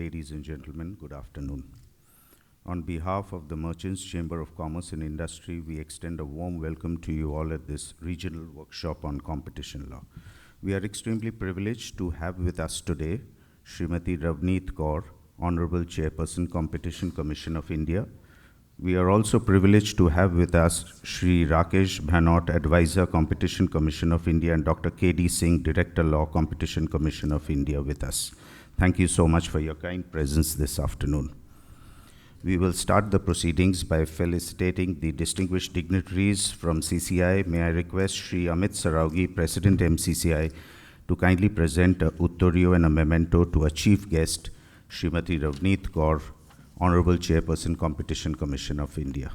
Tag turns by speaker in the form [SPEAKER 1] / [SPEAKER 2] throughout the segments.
[SPEAKER 1] Ladies and gentlemen, good afternoon. On behalf of the Merchants Chamber of Commerce and Industry, we extend a warm welcome to you all at this regional workshop on competition law. We are extremely privileged to have with us today Srimati Ravneet Kaur, Honorable Chairperson, Competition Commission of India. We are also privileged to have with us Shri Rakesh, Bhanot, Advisor, Competition Commission of India, and Dr. D Singh, Director Law, Competition Commission of India with us. Thank you so much for your kind presence this afternoon. We will start the proceedings by felicitating the distinguished dignitaries from CCI. May I request Shri Amit Saraugi, President MCCI, to kindly present a Uttorio and a memento to a chief guest, Srimati Ravneet Kaur, Honorable Chairperson, Competition Commission of India.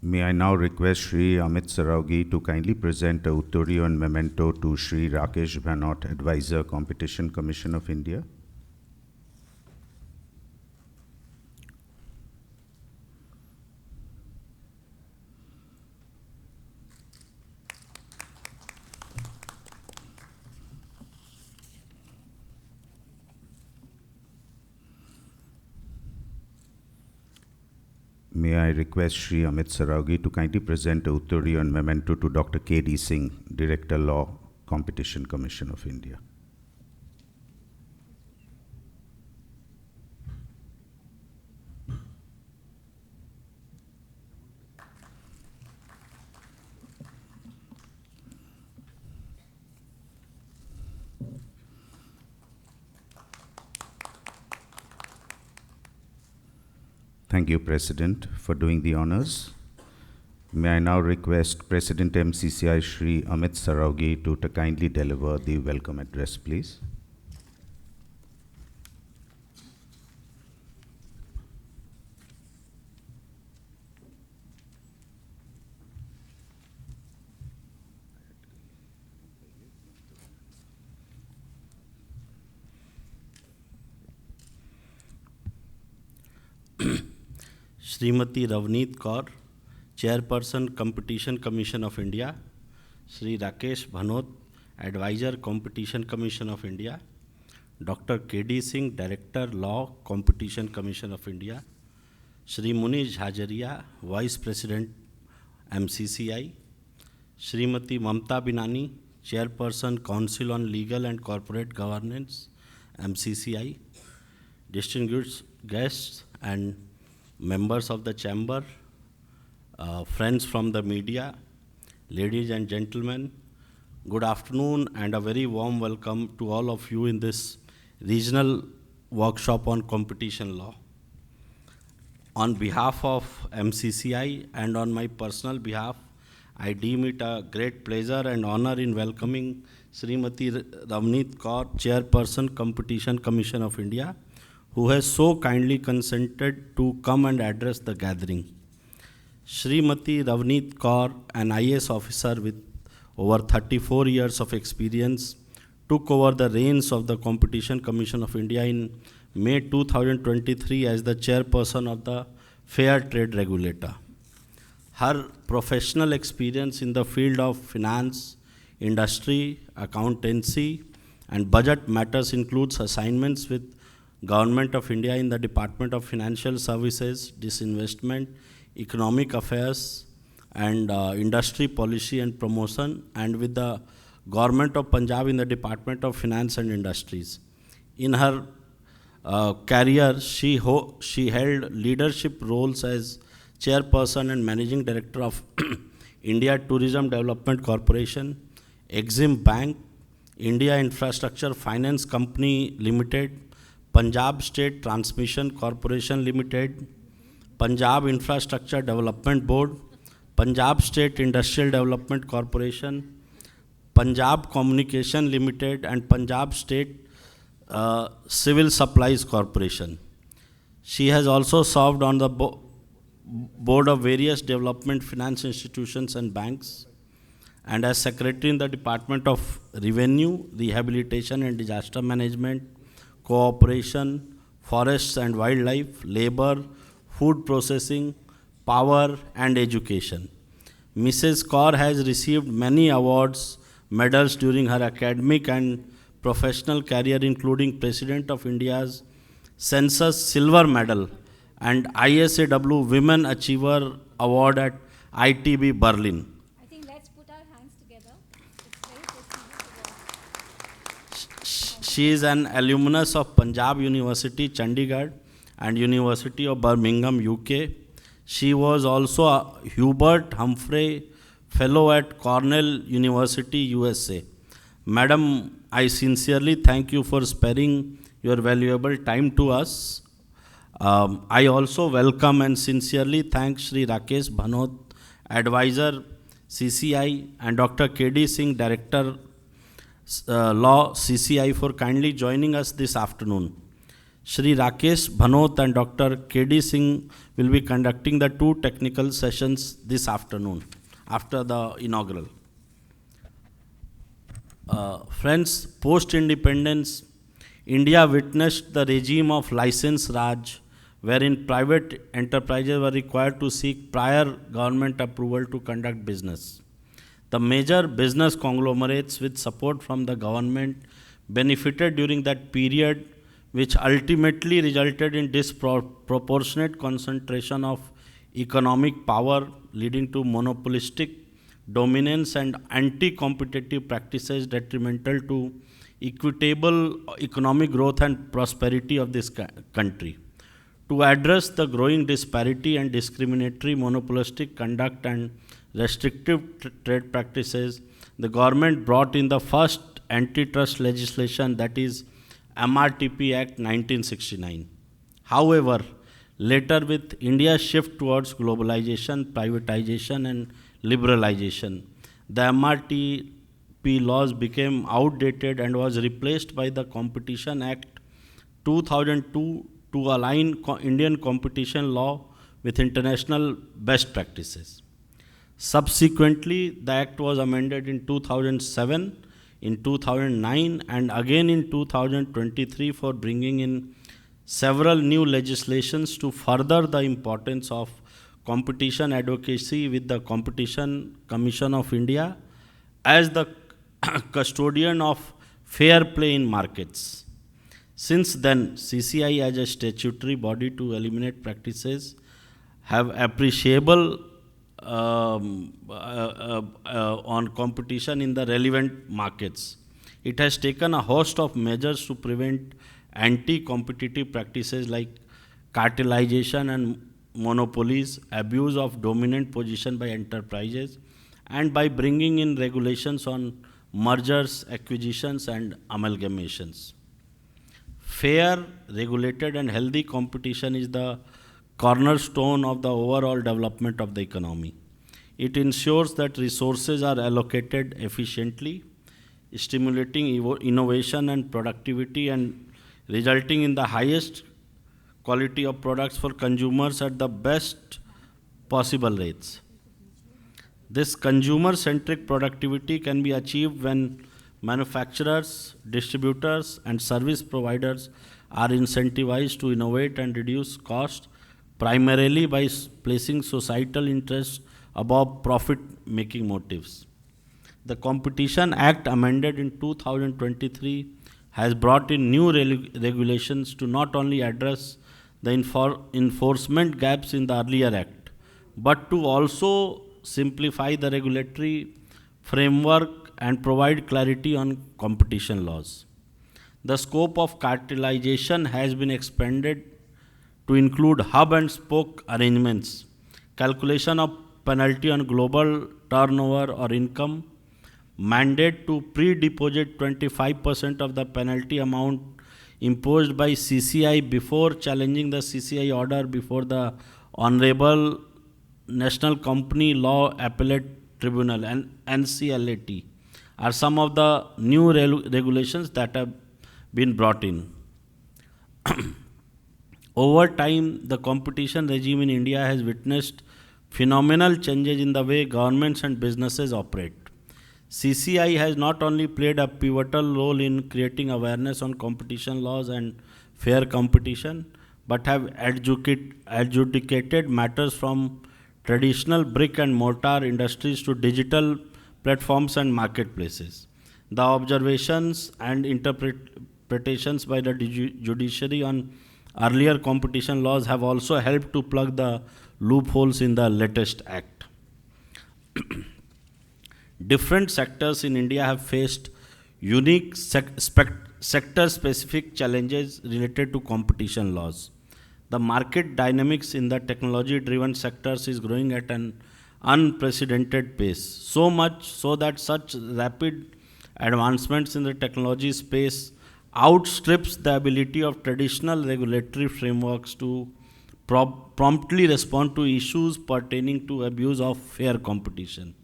[SPEAKER 1] May I now request Shri Amit Saraugi to kindly present a Uttorio and memento to Shri Rakesh Bhanot, Advisor, Competition Commission of India. May I request Shri Amit Saraugi to kindly present a Uttorio and memento to Dr. D Singh, Director Law, Competition Commission of India. Thank you, President, for doing the honors. May I now request President MCCI Shri Amit Saraugi to kindly deliver the welcome address, please.
[SPEAKER 2] Srimati Ravneet Kaur, Chairperson, Competition Commission of India. Shri Rakesh Bhanot, Advisor, Competition Commission of India. Dr. D Singh, Director, Law, Competition Commission of India. Shri Munish Jhajaria, Vice President, MCCI. Srimati Mamta Binani, Chairperson, Council on Legal and Corporate Governance, MCCI. Distinguished guests and members of the chamber, friends from the media, ladies and gentlemen, good afternoon and a very warm welcome to all of you in this regional workshop on competition law. On behalf of MCCI and on my personal behalf, I deem it a great pleasure and honor in welcoming Srimati Ravneet Kaur, Chairperson, Competition Commission of India, who has so kindly consented to come and address the gathering. Srimati Ravneet Kaur, an IAS officer with over 34 years of experience, took over the reins of the Competition Commission of India in May 2023 as the chairperson of the Fair Trade Regulator. Her professional experience in the field of finance, industry, accountancy, and budget matters includes assignments with Government of India in the Department of Financial Services, Disinvestment, Economic Affairs, and Industry Policy and Promotion, and with the Government of Punjab in the Department of Finance and Industries. In her career, she held leadership roles as Chairperson and Managing Director of India Tourism Development Corporation, Exim Bank, India Infrastructure Finance Company Limited, Punjab State Transmission Corporation Limited, Punjab Infrastructure Development Board, Punjab State Industrial Development Corporation, Punjab Communication Limited and Punjab State Civil Supplies Corporation. She has also served on the board of various development finance institutions and banks, and as secretary in the Department of Revenue, Rehabilitation and Disaster Management, Cooperation, Forests and Wildlife, Labor, Food Processing, Power and Education. Mrs. Kaur has received many awards, medals during her academic and professional career, including President of India's Census Silver Medal and ISAW Women Achiever Award at ITB Berlin.
[SPEAKER 3] I think let's put our hands together. It's very prestigious award.
[SPEAKER 2] She is an alumnus of Punjab University, Chandigarh, and University of Birmingham, UK. She was also a Hubert Humphrey Fellow at Cornell University, USA. Madam, I sincerely thank you for sparing your valuable time to us. I also welcome and sincerely thank Shri Rakesh Bhanot, Advisor CCI, and Dr. D Singh, Director Law CCI, for kindly joining us this afternoon. Shri Rakesh Bhanot and Dr. D Singh will be conducting the two technical sessions this afternoon after the inaugural. Friends, post-independence, India witnessed the regime of license Raj, wherein private enterprises were required to seek prior government approval to conduct business. The major business conglomerates with support from the government benefited during that period, which ultimately resulted in disproportionate concentration of economic power, leading to monopolistic dominance and anti-competitive practices detrimental to equitable economic growth and prosperity of this country. To address the growing disparity and discriminatory monopolistic conduct and restrictive trade practices, the government brought in the first antitrust legislation, that is MRTP Act 1969. However, later with India's shift towards globalization, privatization and liberalization, the MRTP laws became outdated and was replaced by the Competition Act 2002 to align Indian competition law with international best practices. Subsequently, the Act was amended in 2007, in 2009 and again in 2023 for bringing in several new legislations to further the importance of competition advocacy with the Competition Commission of India as the custodian of fair play in markets. Since then, CCI as a statutory body to eliminate practices have appreciable on competition in the relevant markets. It has taken a host of measures to prevent anti-competitive practices like cartelization and monopolies, abuse of dominant position by enterprises, and by bringing in regulations on mergers, acquisitions, and amalgamations. Fair, regulated, and healthy competition is the cornerstone of the overall development of the economy. It ensures that resources are allocated efficiently, stimulating innovation and productivity and resulting in the highest quality of products for consumers at the best possible rates. This consumer-centric productivity can be achieved when manufacturers, distributors, and service providers are incentivized to innovate and reduce costs, primarily by placing societal interests above profit-making motives. The Competition Act amended in 2023 has brought in new regulations to not only address the enforcement gaps in the earlier act, but to also simplify the regulatory framework and provide clarity on competition laws. The scope of cartelization has been expanded to include hub and spoke arrangements, calculation of penalty on global turnover or income, mandate to pre-deposit 25% of the penalty amount imposed by CCI before challenging the CCI order before the Honorable National Company Law Appellate Tribunal, NCLAT, are some of the new regulations that have been brought in. Over time, the competition regime in India has witnessed phenomenal changes in the way governments and businesses operate. CCI has not only played a pivotal role in creating awareness on competition laws and fair competition, but have adjudicated matters from traditional brick and mortar industries to digital platforms and marketplaces. The observations and interpretations by the judiciary on earlier competition laws have also helped to plug the loopholes in the latest act. Different sectors in India have faced unique sector-specific challenges related to competition laws. The market dynamics in the technology-driven sectors is growing at an unprecedented pace, so much so that such rapid advancements in the technology space outstrips the ability of traditional regulatory frameworks to promptly respond to issues pertaining to abuse of fair competition.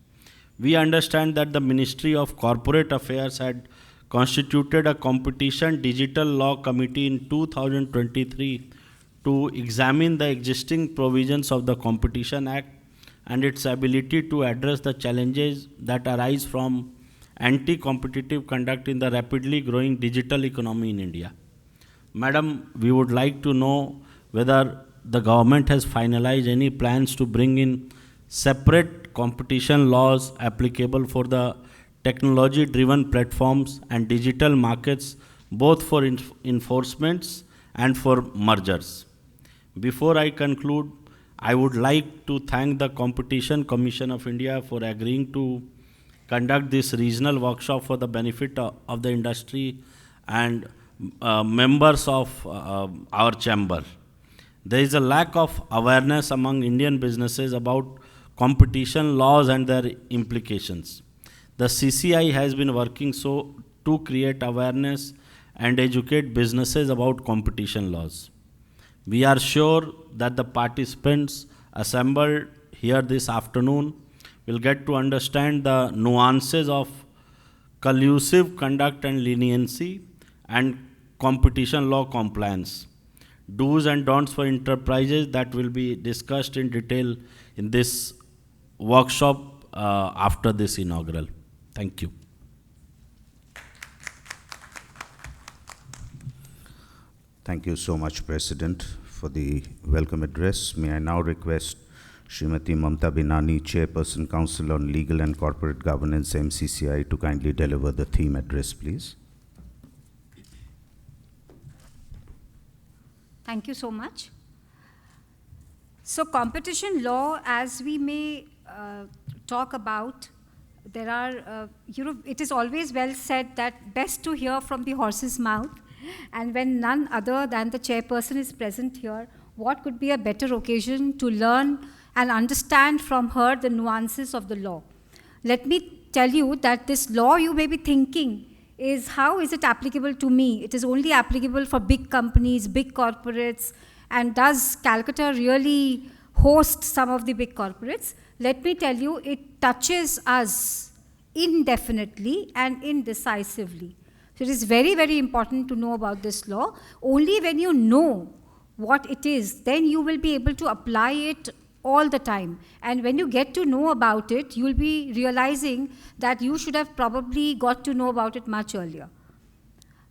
[SPEAKER 2] We understand that the Ministry of Corporate Affairs had constituted a competition digital law committee in 2023 to examine the existing provisions of the Competition Act and its ability to address the challenges that arise from anti-competitive conduct in the rapidly growing digital economy in India. Madam, we would like to know whether the government has finalized any plans to bring in separate competition laws applicable for the technology-driven platforms and digital markets, both for enforcements and for mergers. Before I conclude, I would like to thank the Competition Commission of India for agreeing to conduct this regional workshop for the benefit of the industry and members of our chamber. There is a lack of awareness among Indian businesses about competition laws and their implications. The CCI has been working to create awareness and educate businesses about competition laws. We are sure that the participants assembled here this afternoon will get to understand the nuances of collusive conduct and leniency and competition law compliance, do's and don'ts for enterprises that will be discussed in detail in this workshop after this inaugural. Thank you.
[SPEAKER 1] Thank you so much, President, for the welcome address. May I now request Srimati Mamta Binani, Chairperson, Council on Legal and Corporate Governance, MCCI, to kindly deliver the theme address, please.
[SPEAKER 3] Thank you so much. So competition law, as we may talk about, there are, it is always well said that best to hear from the horse's mouth. And when none other than the chairperson is present here, what could be a better occasion to learn and understand from her the nuances of the law? Let me tell you that this law, you may be thinking, is how is it applicable to me? It is only applicable for big companies, big corporates, and does Calcutta really host some of the big corporates? Let me tell you, it touches us indefinitely and indecisively. So it is very, very important to know about this law. Only when you know what it is, then you will be able to apply it all the time. And when you get to know about it, you will be realizing that you should have probably got to know about it much earlier.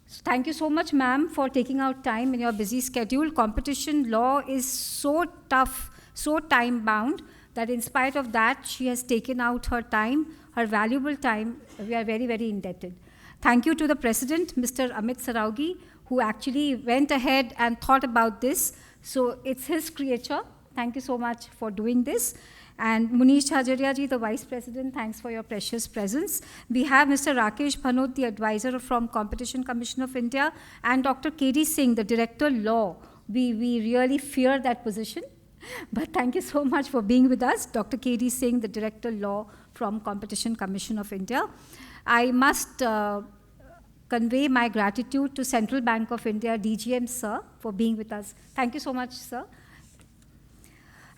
[SPEAKER 3] So thank you so much, ma'am, for taking out time in your busy schedule. Competition law is so tough, so time-bound, that in spite of that, she has taken out her time, her valuable time. We are very, very indebted. Thank you to the President, Mr. Amit Saraugi, who actually went ahead and thought about this. So it's his creature. Thank you so much for doing this. And Munish Hajaria ji, the Vice President, thanks for your precious presence. We have Mr. Rakesh Bhanot, the advisor from Competition Commission of India, and Dr. D Singh, the Director Law. We really fear that position. But thank you so much for being with us, Dr. D Singh, the Director Law from Competition Commission of India. I must convey my gratitude to Central Bank of India, DGM, sir, for being with us. Thank you so much, sir.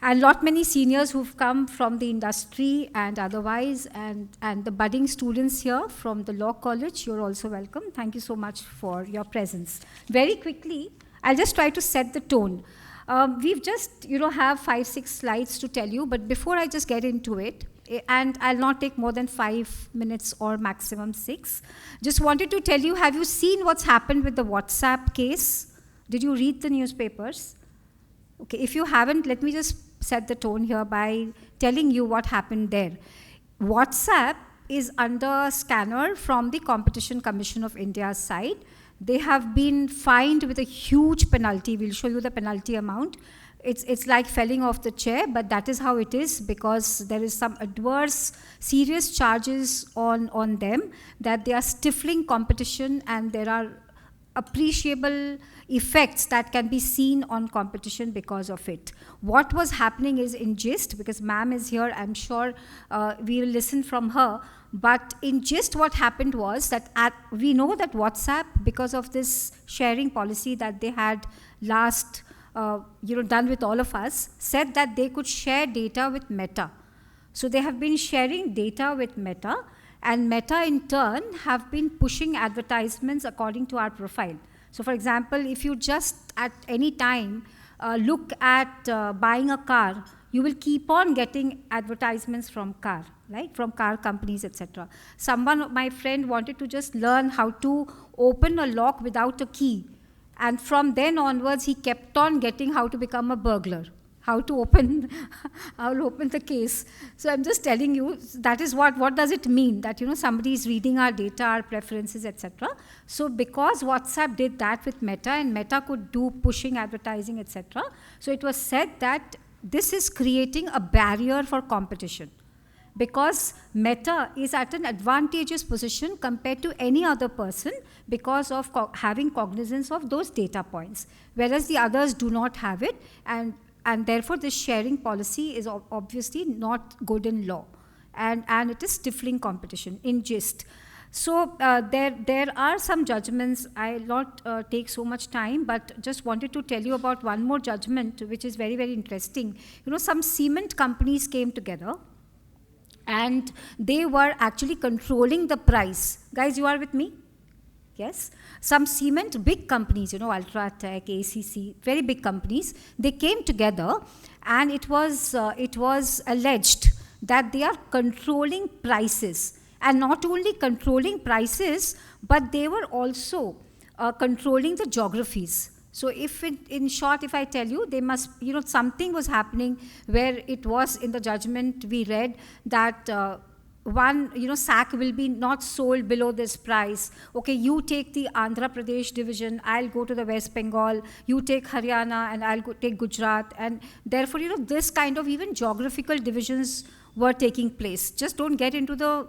[SPEAKER 3] and lot many seniors who've come from the industry and otherwise, and the budding students here from the law college, you're also welcome. Thank you so much for your presence. Very quickly, I'll just try to set the tone. We've just, have 5-6 slides to tell you, but before I just get into it, and I'll not take more than 5 minutes or maximum 6, just wanted to tell you, have you seen what's happened with the WhatsApp case? Did you read the newspapers? Okay, if you haven't, let me just set the tone here by telling you what happened there. WhatsApp is under scanner from the Competition Commission of India's side. They have been fined with a huge penalty. We'll show you the penalty amount. It's like falling off the chair, but that is how it is, because there is some adverse, serious charges on them, that they are stifling competition, and there are appreciable effects that can be seen on competition because of it. What was happening is, in gist, because ma'am is here, I'm sure we will listen from her, but in gist what happened was that we know that WhatsApp, because of this sharing policy that they had last done with all of us, said that they could share data with Meta. So they have been sharing data with Meta, and Meta in turn have been pushing advertisements according to our profile. So for example, if you just at any time look at buying a car, you will keep on getting advertisements from car, right? From car companies, etc. My friend wanted to just learn how to open a lock without a key. And from then onwards, he kept on getting how to become a burglar, how to open the case. So I'm just telling you, that is what does it mean? That, somebody is reading our data, our preferences, etc. So because WhatsApp did that with Meta, and Meta could do pushing, advertising, etc. So it was said that this is creating a barrier for competition, because Meta is at an advantageous position compared to any other person because of having cognizance of those data points, whereas the others do not have it, and therefore this sharing policy is obviously not good in law, and it is stifling competition in gist. So there are some judgments. I'll not take so much time, but just wanted to tell you about one more judgment, which is very, very interesting. Some cement companies came together, and they were actually controlling the price. Guys, you are with me? Yes? Some cement, big companies, Ultratech, ACC, very big companies, they came together, and it was alleged that they are controlling prices. And not only controlling prices, but they were also controlling the geographies. So if in short, if I tell you, they must, something was happening where it was in the judgment we read that one, sack will be not sold below this price. Okay, you take the Andhra Pradesh division, I'll go to the West Bengal, you take Haryana, and I'll take Gujarat. And therefore, this kind of even geographical divisions were taking place. Just don't get into the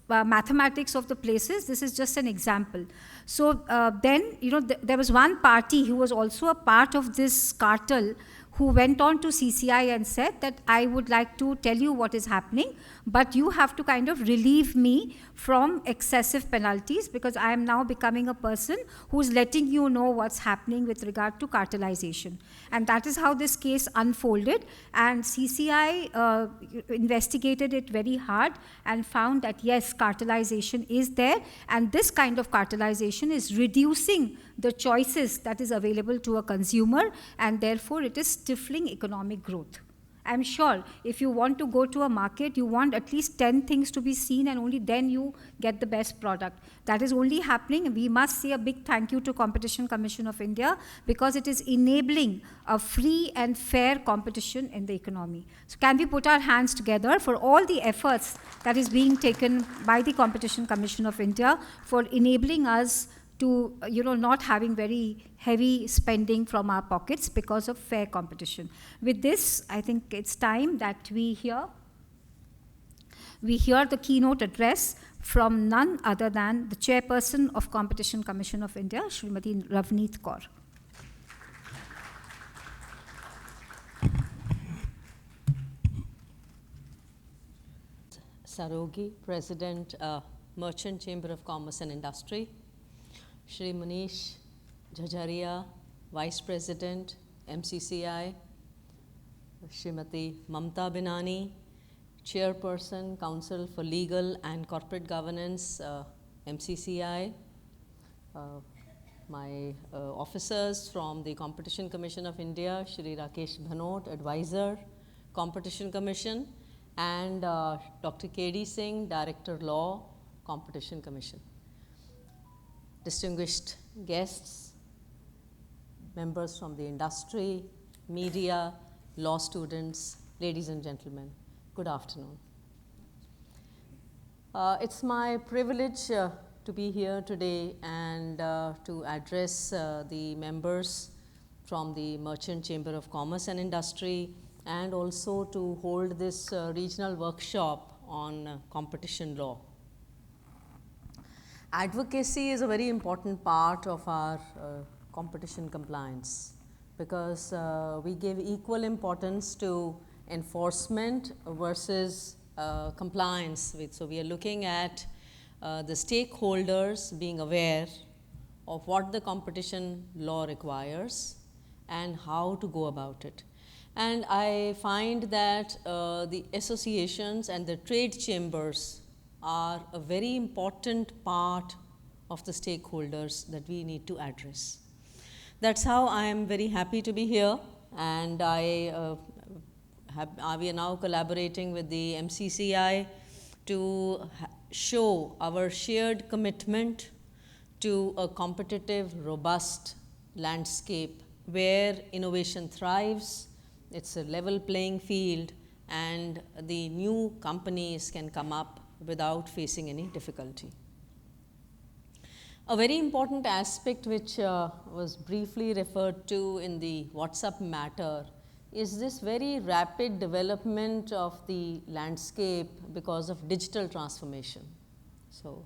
[SPEAKER 3] mathematics of the places. This is just an example. So then, there was one party who was also a part of this cartel, who went on to CCI and said that I would like to tell you what is happening, but you have to kind of relieve me from excessive penalties, because I am now becoming a person who's letting you know what's happening with regard to cartelization. And that is how this case unfolded. And CCI investigated it very hard and found that yes, cartelization is there, and this kind of cartelization is reducing the choices that is available to a consumer, and therefore it is stifling economic growth. I'm sure if you want to go to a market, you want at least 10 things to be seen, and only then you get the best product. That is only happening. We must say a big thank you to Competition Commission of India, because it is enabling a free and fair competition in the economy. So can we put our hands together for all the efforts that is being taken by the Competition Commission of India for enabling us to, not having very heavy spending from our pockets because of fair competition. With this, I think it's time that we hear the keynote address from none other than the Chairperson of Competition Commission of India, Shrimati Ravneet Kaur.
[SPEAKER 4] Sarogi, President, Merchant Chamber of Commerce and Industry. Shri Jhajaria, Vice President, MCCI. Srimati Mamta Binani, Chairperson, Council for Legal and Corporate Governance, MCCI, my officers from the Competition Commission of India, Shri Rakesh, Bhanot, Advisor, Competition Commission, and Dr. D Singh, Director Law, Competition Commission. Distinguished guests, members from the industry, media, law students, ladies and gentlemen, good afternoon. It's my privilege to be here today and to address the members from the Merchant Chamber of Commerce and Industry, and also to hold this regional workshop on competition law. Advocacy is a very important part of our competition compliance, because we give equal importance to enforcement versus compliance with. So we are looking at the stakeholders being aware of what the competition law requires and how to go about it. And I find that the associations and the trade chambers are a very important part of the stakeholders that we need to address. That's how I am very happy to be here, and we are now collaborating with the MCCI to show our shared commitment to a competitive, robust landscape where innovation thrives, it's a level playing field, and the new companies can come up without facing any difficulty. A very important aspect which was briefly referred to in the WhatsApp matter is this very rapid development of the landscape because of digital transformation. So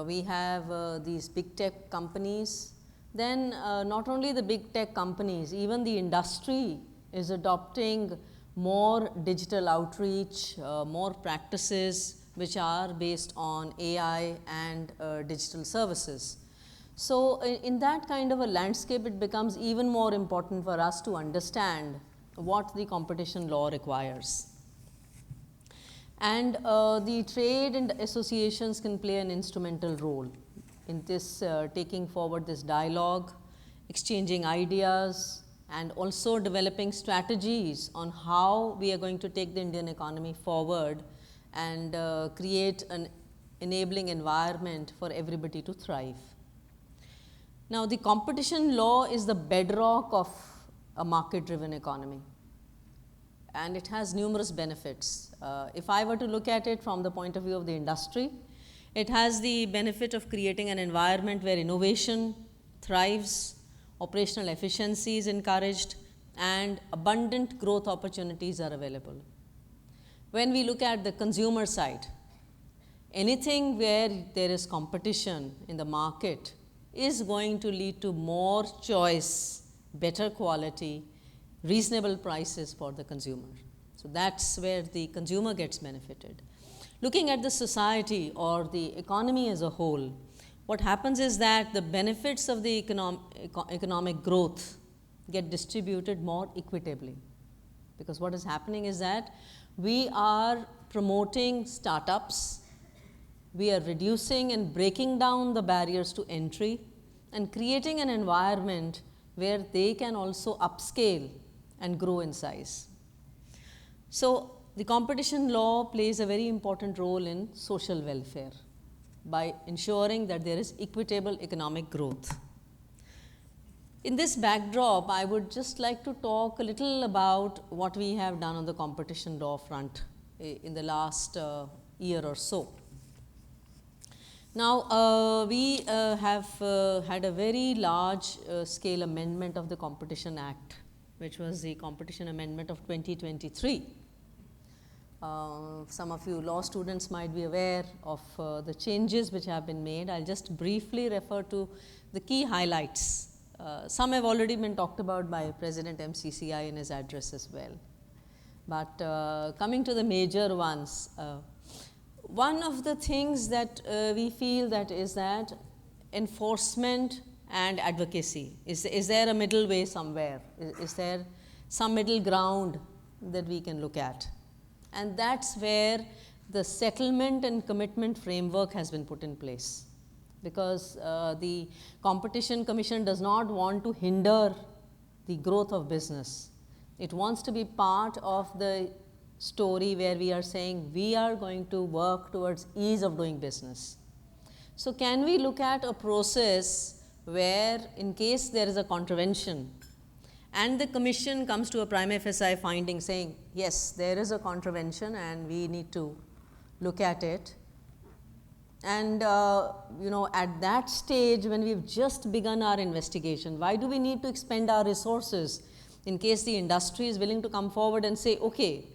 [SPEAKER 4] we have these big tech companies, then not only the big tech companies, even the industry is adopting more digital outreach, more practices which are based on AI and digital services. So in that kind of a landscape, it becomes even more important for us to understand what the competition law requires. And the trade and associations can play an instrumental role in this taking forward this dialogue, exchanging ideas, and also developing strategies on how we are going to take the Indian economy forward and create an enabling environment for everybody to thrive. Now, the competition law is the bedrock of a market-driven economy, and it has numerous benefits. If I were to look at it from the point of view of the industry, it has the benefit of creating an environment where innovation thrives, operational efficiency is encouraged, and abundant growth opportunities are available. When we look at the consumer side, anything where there is competition in the market is going to lead to more choice, better quality, reasonable prices for the consumer. So that's where the consumer gets benefited. Looking at the society or the economy as a whole, what happens is that the benefits of the economic growth get distributed more equitably. Because what is happening is that we are promoting startups, we are reducing and breaking down the barriers to entry and creating an environment where they can also upscale and grow in size. So the competition law plays a very important role in social welfare by ensuring that there is equitable economic growth. In this backdrop, I would just like to talk a little about what we have done on the competition law front in the last year or so. Now, we have had a very large scale amendment of the Competition Act, which was the Competition Amendment of 2023. Some of you law students might be aware of the changes which have been made. I'll just briefly refer to the key highlights. Some have already been talked about by President MCCI in his address as well. But coming to the major ones, one of the things that we feel that is that enforcement and advocacy. Is there a middle way somewhere? Is there some middle ground that we can look at. And that's where the settlement and commitment framework has been put in place, because the Competition Commission does not want to hinder the growth of business. It wants to be part of the story where we are saying we are going to work towards ease of doing business. So can we look at a process where, in case there is a contravention and the commission comes to a prima facie finding saying, yes, there is a contravention and we need to look at it. And at that stage, when we've just begun our investigation, why do we need to expend our resources in case the industry is willing to come forward and say, okay,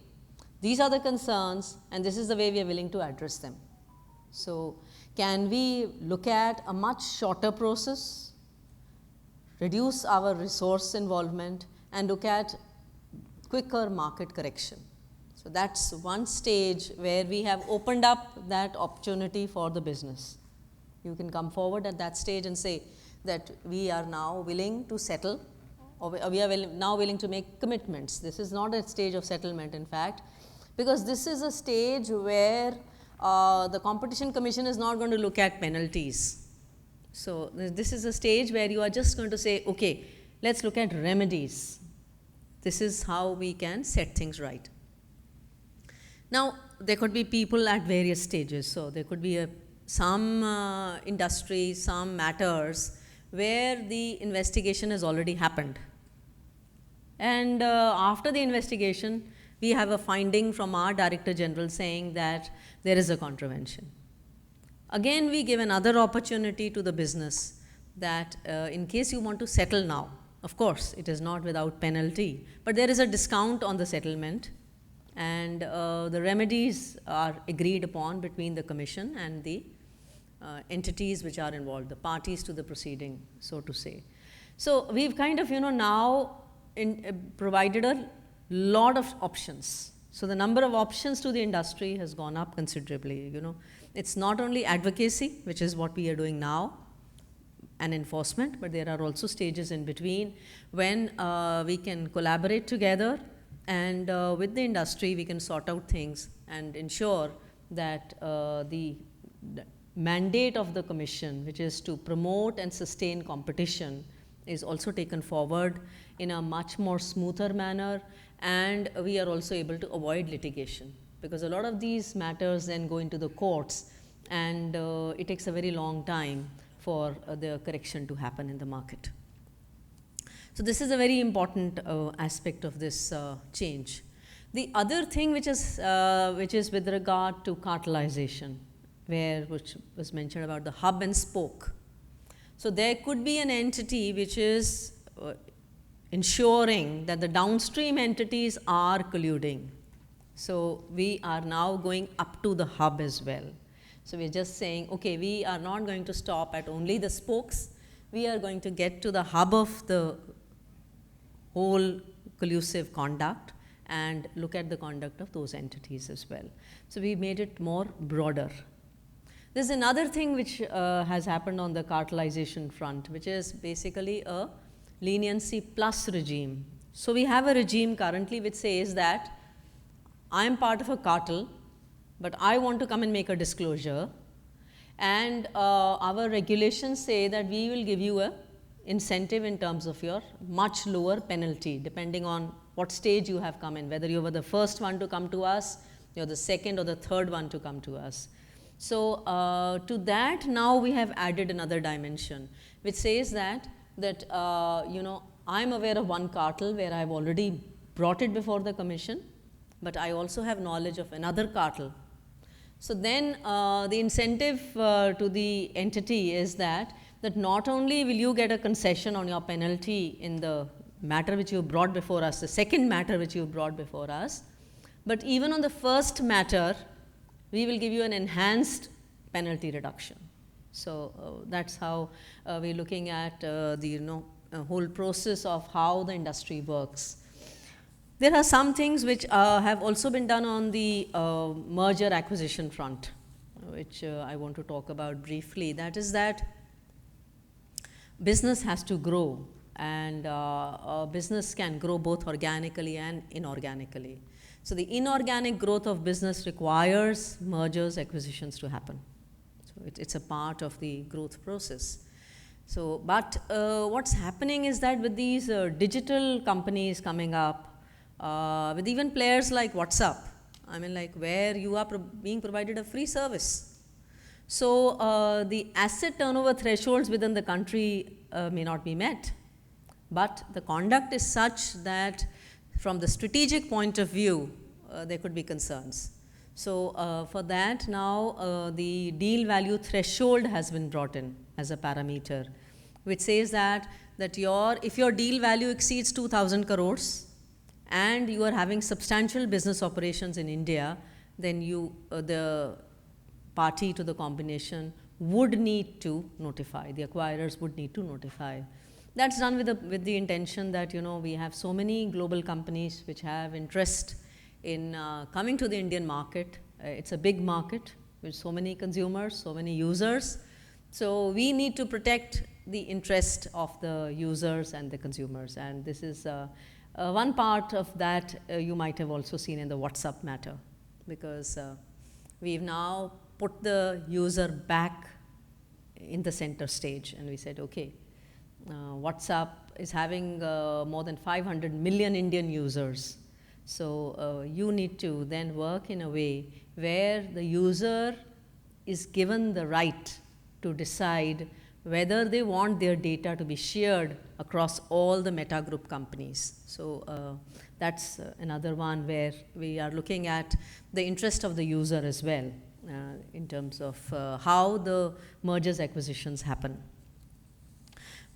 [SPEAKER 4] these are the concerns and this is the way we are willing to address them. So can we look at a much shorter process, reduce our resource involvement, and look at quicker market correction? So that's one stage where we have opened up that opportunity for the business. You can come forward at that stage and say that we are now willing to settle, or we are now willing to make commitments. This is not a stage of settlement, in fact, because this is a stage where the Competition Commission is not going to look at penalties. So this is a stage where you are just going to say, okay, let's look at remedies. This is how we can set things right. Now, there could be people at various stages. So there could be some industries, some matters where the investigation has already happened. And after the investigation, we have a finding from our Director General saying that there is a contravention. Again, we give another opportunity to the business that in case you want to settle now, of course, it is not without penalty, but there is a discount on the settlement, and the remedies are agreed upon between the commission and the entities which are involved, the parties to the proceeding, so to say. So we've kind of, now provided a lot of options. So the number of options to the industry has gone up considerably. It's not only advocacy, which is what we are doing now, and enforcement, but there are also stages in between when we can collaborate together, and with the industry we can sort out things and ensure that the mandate of the commission, which is to promote and sustain competition, is also taken forward in a much more smoother manner, and we are also able to avoid litigation, because a lot of these matters then go into the courts, and it takes a very long time for the correction to happen in the market. So this is a very important aspect of this change. The other thing which is with regard to cartelization, which was mentioned about the hub and spoke. So there could be an entity which is ensuring that the downstream entities are colluding. So we are now going up to the hub as well. So we're just saying, okay, we are not going to stop at only the spokes. We are going to get to the hub of the whole collusive conduct and look at the conduct of those entities as well. So we made it more broader. There's another thing which has happened on the cartelization front, which is basically a leniency plus regime. So we have a regime currently which says that I am part of a cartel, but I want to come and make a disclosure, and our regulations say that we will give you a incentive in terms of your much lower penalty, depending on what stage you have come in, whether you were the first one to come to us, you're the second or the third one to come to us. So to that, now we have added another dimension, which says that I'm aware of one cartel where I've already brought it before the commission, but I also have knowledge of another cartel. So then the incentive to the entity is that not only will you get a concession on your penalty in the matter which you brought before us, the second matter which you brought before us, but even on the first matter, we will give you an enhanced penalty reduction. So that's how we're looking at the whole process of how the industry works. There are some things which have also been done on the merger acquisition front, which I want to talk about briefly. That is that business has to grow and a business can grow both organically and inorganically. So the inorganic growth of business requires mergers, acquisitions to happen. So it's a part of the growth process. So, but what's happening is that with these digital companies coming up, with even players like WhatsApp, I mean, like where you are being provided a free service. So the asset turnover thresholds within the country may not be met, but the conduct is such that from the strategic point of view, there could be concerns. So for that now the deal value threshold has been brought in as a parameter, which says that if your deal value exceeds 2,000 crores and you are having substantial business operations in India, then you the party to the combination would need to notify, the acquirers would need to notify. That's done with the intention that, you know, we have so many global companies which have interest in coming to the Indian market. It's a big market with so many consumers, so many users. So we need to protect the interest of the users and the consumers. And this is one part of that you might have also seen in the WhatsApp matter, because we've now put the user back in the center stage, and we said, okay, WhatsApp is having more than 500 million Indian users. So you need to then work in a way where the user is given the right to decide whether they want their data to be shared across all the Meta Group companies. So that's another one where we are looking at the interest of the user as well in terms of how the mergers acquisitions happen.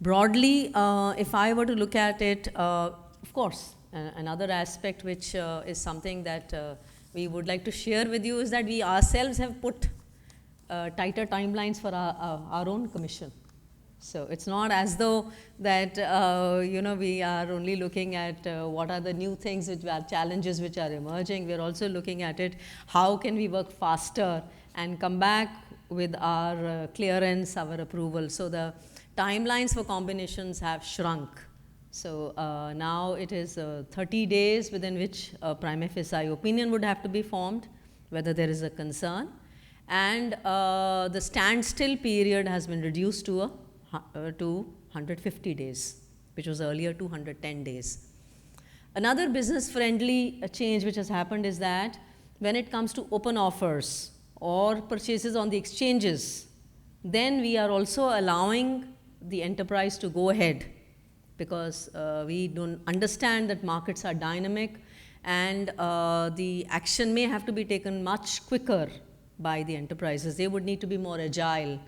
[SPEAKER 4] Broadly, if I were to look at it, of course, another aspect which is something that we would like to share with you is that we ourselves have put tighter timelines for our own commission. So it's not as though that you know, we are only looking at what are the new things which are challenges which are emerging. We're also looking at it, how can we work faster and come back with our clearance, our approval. So the timelines for combinations have shrunk. So now it is 30 days within which a prima facie opinion would have to be formed, whether there is a concern. And the standstill period has been reduced to 150 days, which was earlier 210 days. Another business-friendly change which has happened is that when it comes to open offers or purchases on the exchanges, then we are also allowing the enterprise to go ahead, because we don't understand that markets are dynamic and the action may have to be taken much quicker by the enterprises. They would need to be more agile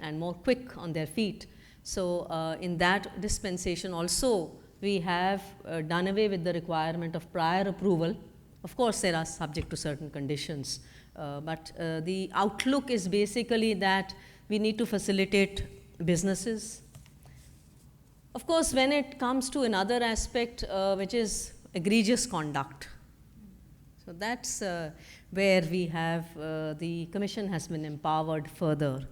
[SPEAKER 4] and more quick on their feet. So in that dispensation also, we have done away with the requirement of prior approval. Of course, there are subject to certain conditions, but the outlook is basically that we need to facilitate businesses. Of course, when it comes to another aspect, which is egregious conduct, so that's where we have, the commission has been empowered further.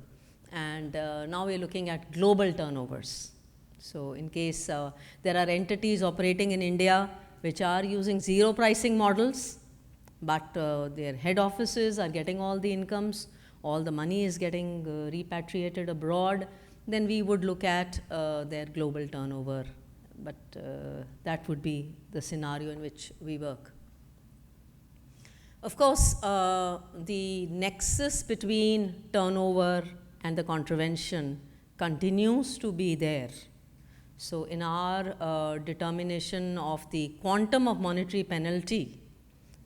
[SPEAKER 4] And now we're looking at global turnovers. So in case there are entities operating in India which are using zero pricing models, but their head offices are getting all the incomes, all the money is getting repatriated abroad, then we would look at their global turnover. But that would be the scenario in which we work. Of course, the nexus between turnover and the contravention continues to be there. So in our determination of the quantum of monetary penalty,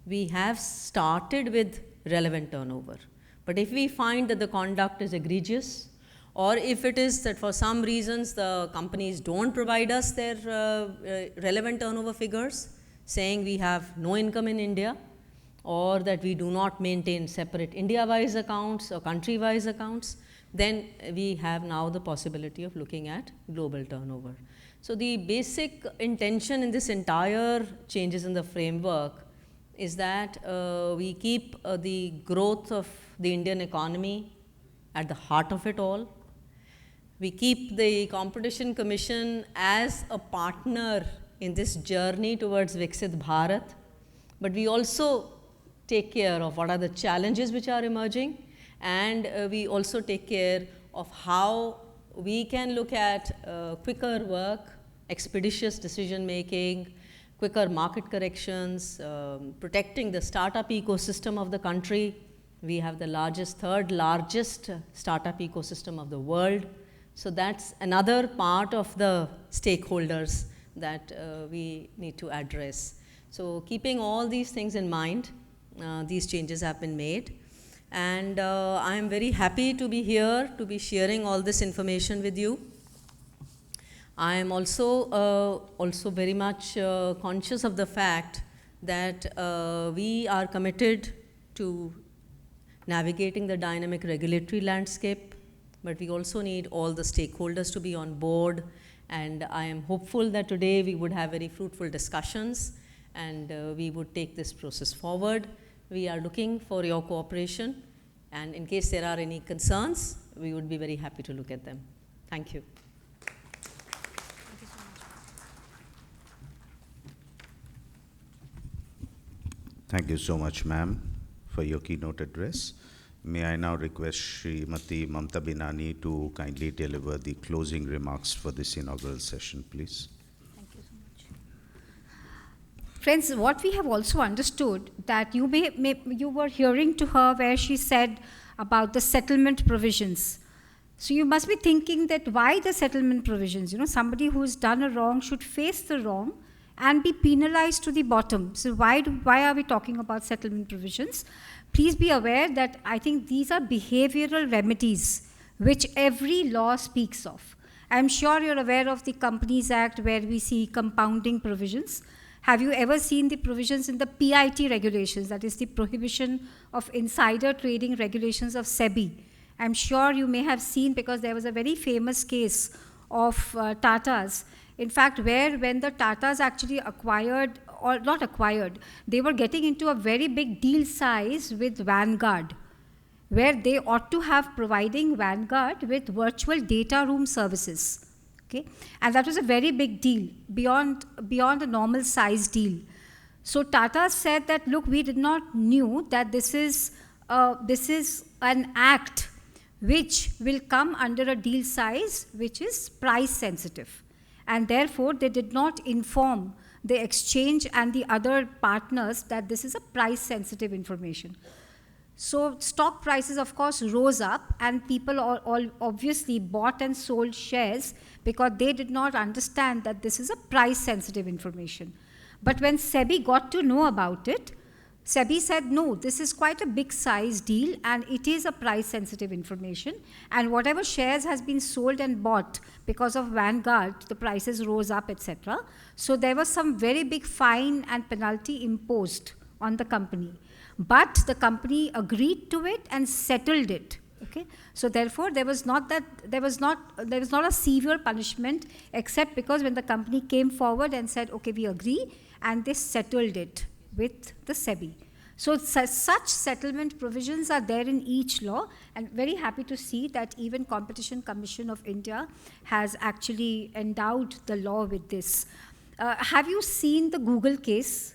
[SPEAKER 4] we have started with relevant turnover. But if we find that the conduct is egregious, or if it is that for some reasons the companies don't provide us their relevant turnover figures, saying we have no income in India, or that we do not maintain separate India-wise accounts or country-wise accounts, then we have now the possibility of looking at global turnover. So the basic intention in this entire changes in the framework is that we keep the growth of the Indian economy at the heart of it all. We keep the Competition Commission as a partner in this journey towards Viksit Bharat, but we also take care of what are the challenges which are emerging, and we also take care of how we can look at quicker work, expeditious decision making, quicker market corrections, protecting the startup ecosystem of the country. We have the largest, third largest startup ecosystem of the world. So that's another part of the stakeholders that we need to address. So keeping all these things in mind, these changes have been made. And I am very happy to be here to be sharing all this information with you. I am also very much conscious of the fact that we are committed to navigating the dynamic regulatory landscape, but we also need all the stakeholders to be on board, and I am hopeful that today we would have very fruitful discussions and we would take this process forward. We are looking for your cooperation, and in case there are any concerns, we would be very happy to look at them. Thank you.
[SPEAKER 1] Thank you so much, ma'am, for your keynote address. May I now request Srimati Mamta Binani to kindly deliver the closing remarks for this inaugural session, please.
[SPEAKER 3] Thank you so much. Friends, what we have also understood that you were hearing to her where she said about the settlement provisions. So you must be thinking that why the settlement provisions? You know, somebody who has done a wrong should face the wrong and be penalized to the bottom. So why are we talking about settlement provisions? Please be aware that I think these are behavioral remedies which every law speaks of. I'm sure you're aware of the Companies Act where we see compounding provisions. Have you ever seen the provisions in the PIT regulations, that is the prohibition of insider trading regulations of SEBI? I'm sure you may have seen, because there was a very famous case of Tatas. In fact, when the Tatas actually acquired, or not acquired, they were getting into a very big deal size with Vanguard, where they ought to have providing Vanguard with virtual data room services. Okay? And that was a very big deal, beyond a normal size deal. So Tata said that, look, we did not knew that this is an act which will come under a deal size which is price sensitive. And therefore, they did not inform the exchange and the other partners that this is a price sensitive information. So stock prices, of course, rose up, and people all obviously bought and sold shares because they did not understand that this is a price sensitive information. But when SEBI got to know about it, SEBI said, no, this is quite a big size deal and it is a price sensitive information, and whatever shares has been sold and bought because of Vanguard, the prices rose up, etc. So there was some very big fine and penalty imposed on the company. But the company agreed to it and settled it. Okay? So therefore, there was not a severe punishment, except because when the company came forward and said, okay, we agree, and they settled it with the SEBI. So such settlement provisions are there in each law, and very happy to see that even Competition Commission of India has actually endowed the law with this. Have you seen the Google case?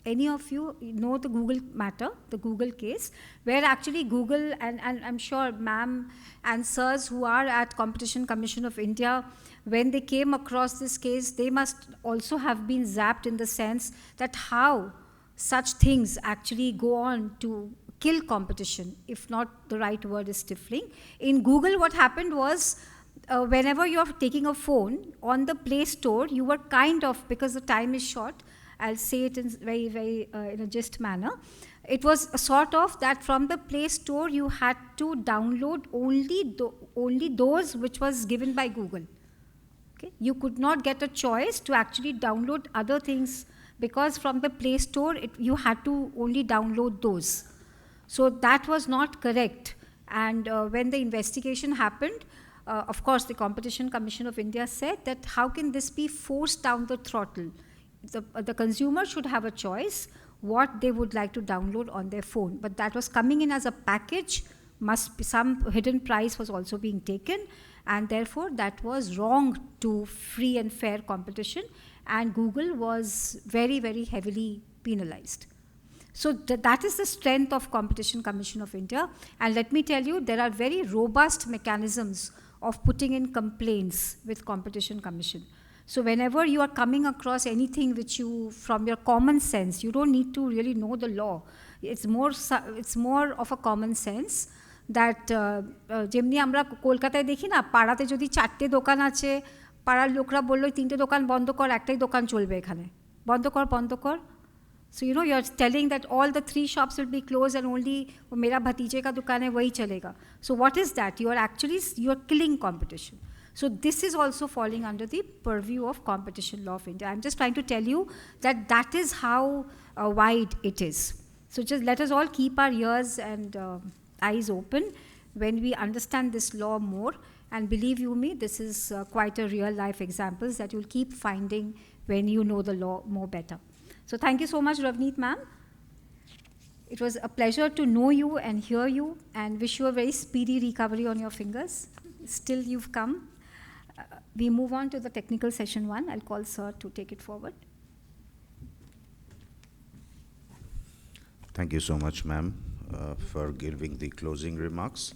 [SPEAKER 3] Any of you know the Google matter, the Google case, where actually Google, and I'm sure ma'am and sirs who are at Competition Commission of India, when they came across this case, they must also have been zapped in the sense that how such things actually go on to kill competition, if not the right word is stifling. In Google, what happened was, whenever you're taking a phone on the Play Store, you were kind of, because the time is short, I'll say it in very in a gist manner. It was a sort of that from the Play Store you had to download only those which was given by Google. Okay? You could not get a choice to actually download other things, because from the Play Store you had to only download those. So that was not correct. And when the investigation happened, of course the Competition Commission of India said that how can this be forced down the throttle? The consumer should have a choice what they would like to download on their phone. But that was coming in as a package, must be some hidden price was also being taken, and therefore that was wrong to free and fair competition, and Google was very, very heavily penalized. So that is the strength of Competition Commission of India. And let me tell you, there are very robust mechanisms of putting in complaints with Competition Commission. So whenever you are coming across anything which you, from your common sense, you don't need to really know the law. It's more of a common sense that যেমনি আমরা কলকাতায় দেখি না, পাড়াতে যদি 4টে দোকান আছে, পাড়ার লোকরা বললো 3টে দোকান বন্ধ কর, একটাই দোকান চলবে এখানে, বন্ধ কর. So you're telling that all the 3 shops will be closed and only mera bhatije ka dukaan hai wahi chalega. So what is that? You are killing competition. So this is also falling under the purview of Competition Law of India. I'm just trying to tell you that is how wide it is. So just let us all keep our ears and eyes open when we understand this law more. And believe you me, this is quite a real life examples that you'll keep finding when you know the law more better. So thank you so much, Ravneet ma'am. It was a pleasure to know you and hear you, and wish you a very speedy recovery on your fingers. Still you've come. We move on to the technical session 1. I'll call sir to take it forward.
[SPEAKER 1] Thank you so much, ma'am, for giving the closing remarks.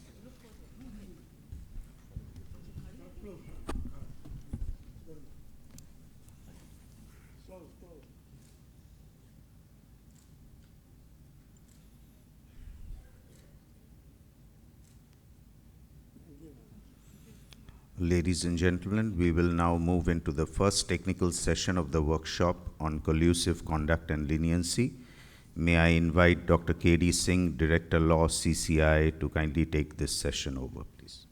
[SPEAKER 1] Ladies and gentlemen, we will now move into the first technical session of the workshop on collusive conduct and leniency. May I invite Dr. D Singh, Director Law, CCI, to kindly take this session over, please.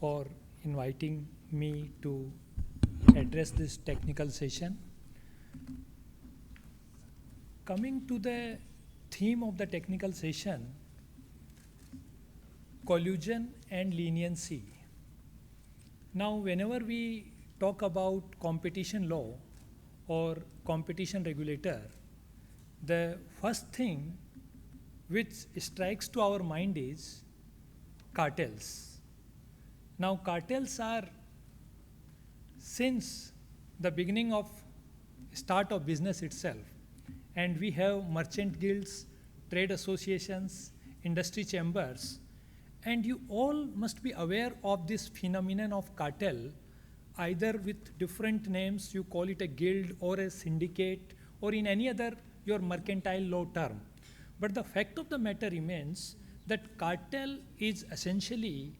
[SPEAKER 5] For inviting me to address this technical session. Coming to the theme of the technical session, collusion and leniency. Now, whenever we talk about competition law or competition regulator, the first thing which strikes to our mind is cartels. Now, cartels are, since the beginning of start of business itself, and we have merchant guilds, trade associations, industry chambers, and you all must be aware of this phenomenon of cartel, either with different names, you call it a guild or a syndicate or in any other your mercantile law term. But the fact of the matter remains that cartel is essentially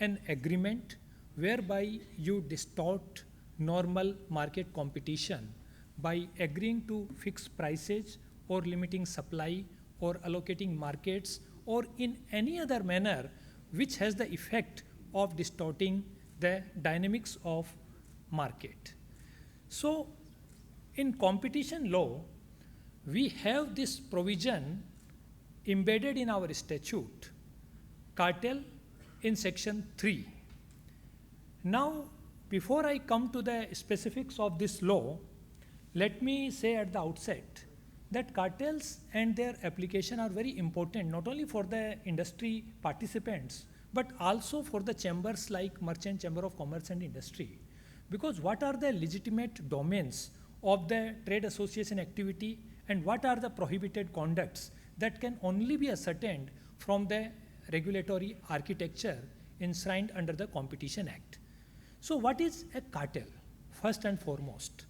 [SPEAKER 5] an agreement whereby you distort normal market competition by agreeing to fix prices or limiting supply or allocating markets or in any other manner which has the effect of distorting the dynamics of market. So in competition law, we have this provision embedded in our statute, cartel, in section 3. Now, before I come to the specifics of this law, let me say at the outset that cartels and their application are very important, not only for the industry participants, but also for the chambers like Merchant Chamber of Commerce and Industry. Because what are the legitimate domains of the trade association activity and what are the prohibited conducts that can only be ascertained from the regulatory architecture enshrined under the Competition Act. So what is a cartel, first and foremost?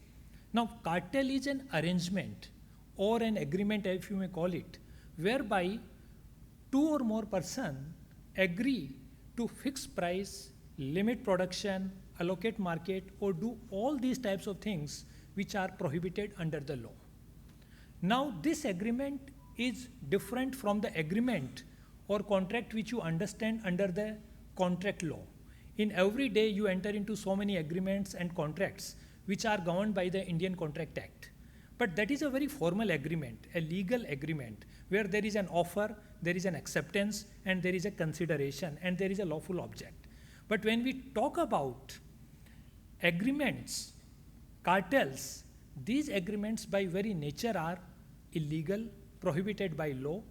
[SPEAKER 5] Now, cartel is an arrangement or an agreement, if you may call it, whereby 2 or more persons agree to fix price, limit production, allocate market, or do all these types of things which are prohibited under the law. Now, this agreement is different from the agreement or contract which you understand under the contract law. In every day, you enter into so many agreements and contracts which are governed by the Indian Contract Act. But that is a very formal agreement, a legal agreement, where there is an offer, there is an acceptance, and there is a consideration, and there is a lawful object. But when we talk about agreements, cartels, these agreements by very nature are illegal, prohibited by law,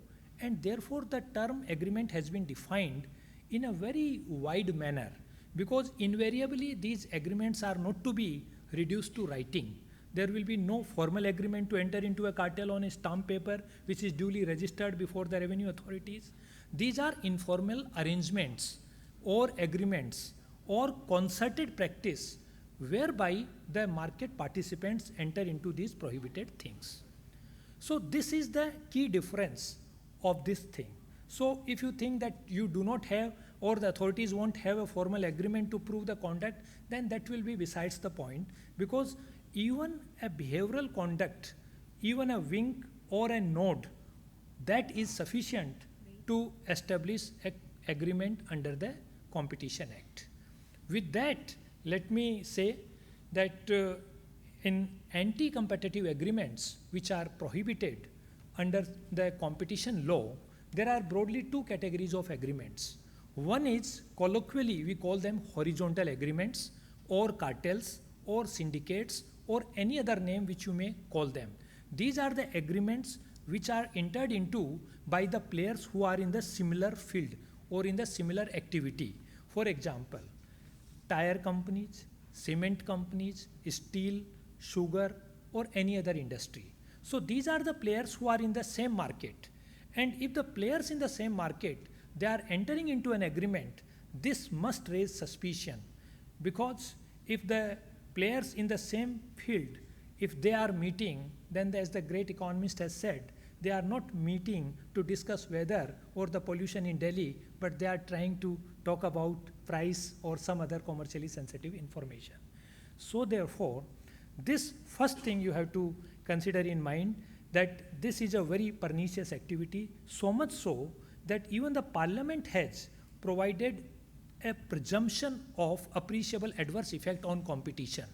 [SPEAKER 5] and therefore the term agreement has been defined in a very wide manner, because invariably these agreements are not to be reduced to writing. There will be no formal agreement to enter into a cartel on a stamp paper which is duly registered before the revenue authorities. These are informal arrangements or agreements or concerted practice whereby the market participants enter into these prohibited things. So this is the key difference of this thing. So if you think that you do not have, or the authorities won't have a formal agreement to prove the conduct, then that will be besides the point, because even a behavioral conduct, even a wink or a nod, that is sufficient to establish an agreement under the Competition Act. With that, let me say that in anti-competitive agreements which are prohibited under the competition law, there are broadly two categories of agreements. One is, colloquially we call them horizontal agreements or cartels or syndicates or any other name which you may call them. These are the agreements which are entered into by the players who are in the similar field or in the similar activity. For example, tire companies, cement companies, steel, sugar, or any other industry. So these are the players who are in the same market. And if the players in the same market, they are entering into an agreement, this must raise suspicion, because if the players in the same field, if they are meeting, then as the great economist has said, they are not meeting to discuss weather or the pollution in Delhi, but they are trying to talk about price or some other commercially sensitive information. So therefore, this first thing you have to consider in mind, that this is a very pernicious activity, so much so that even the Parliament has provided a presumption of appreciable adverse effect on competition,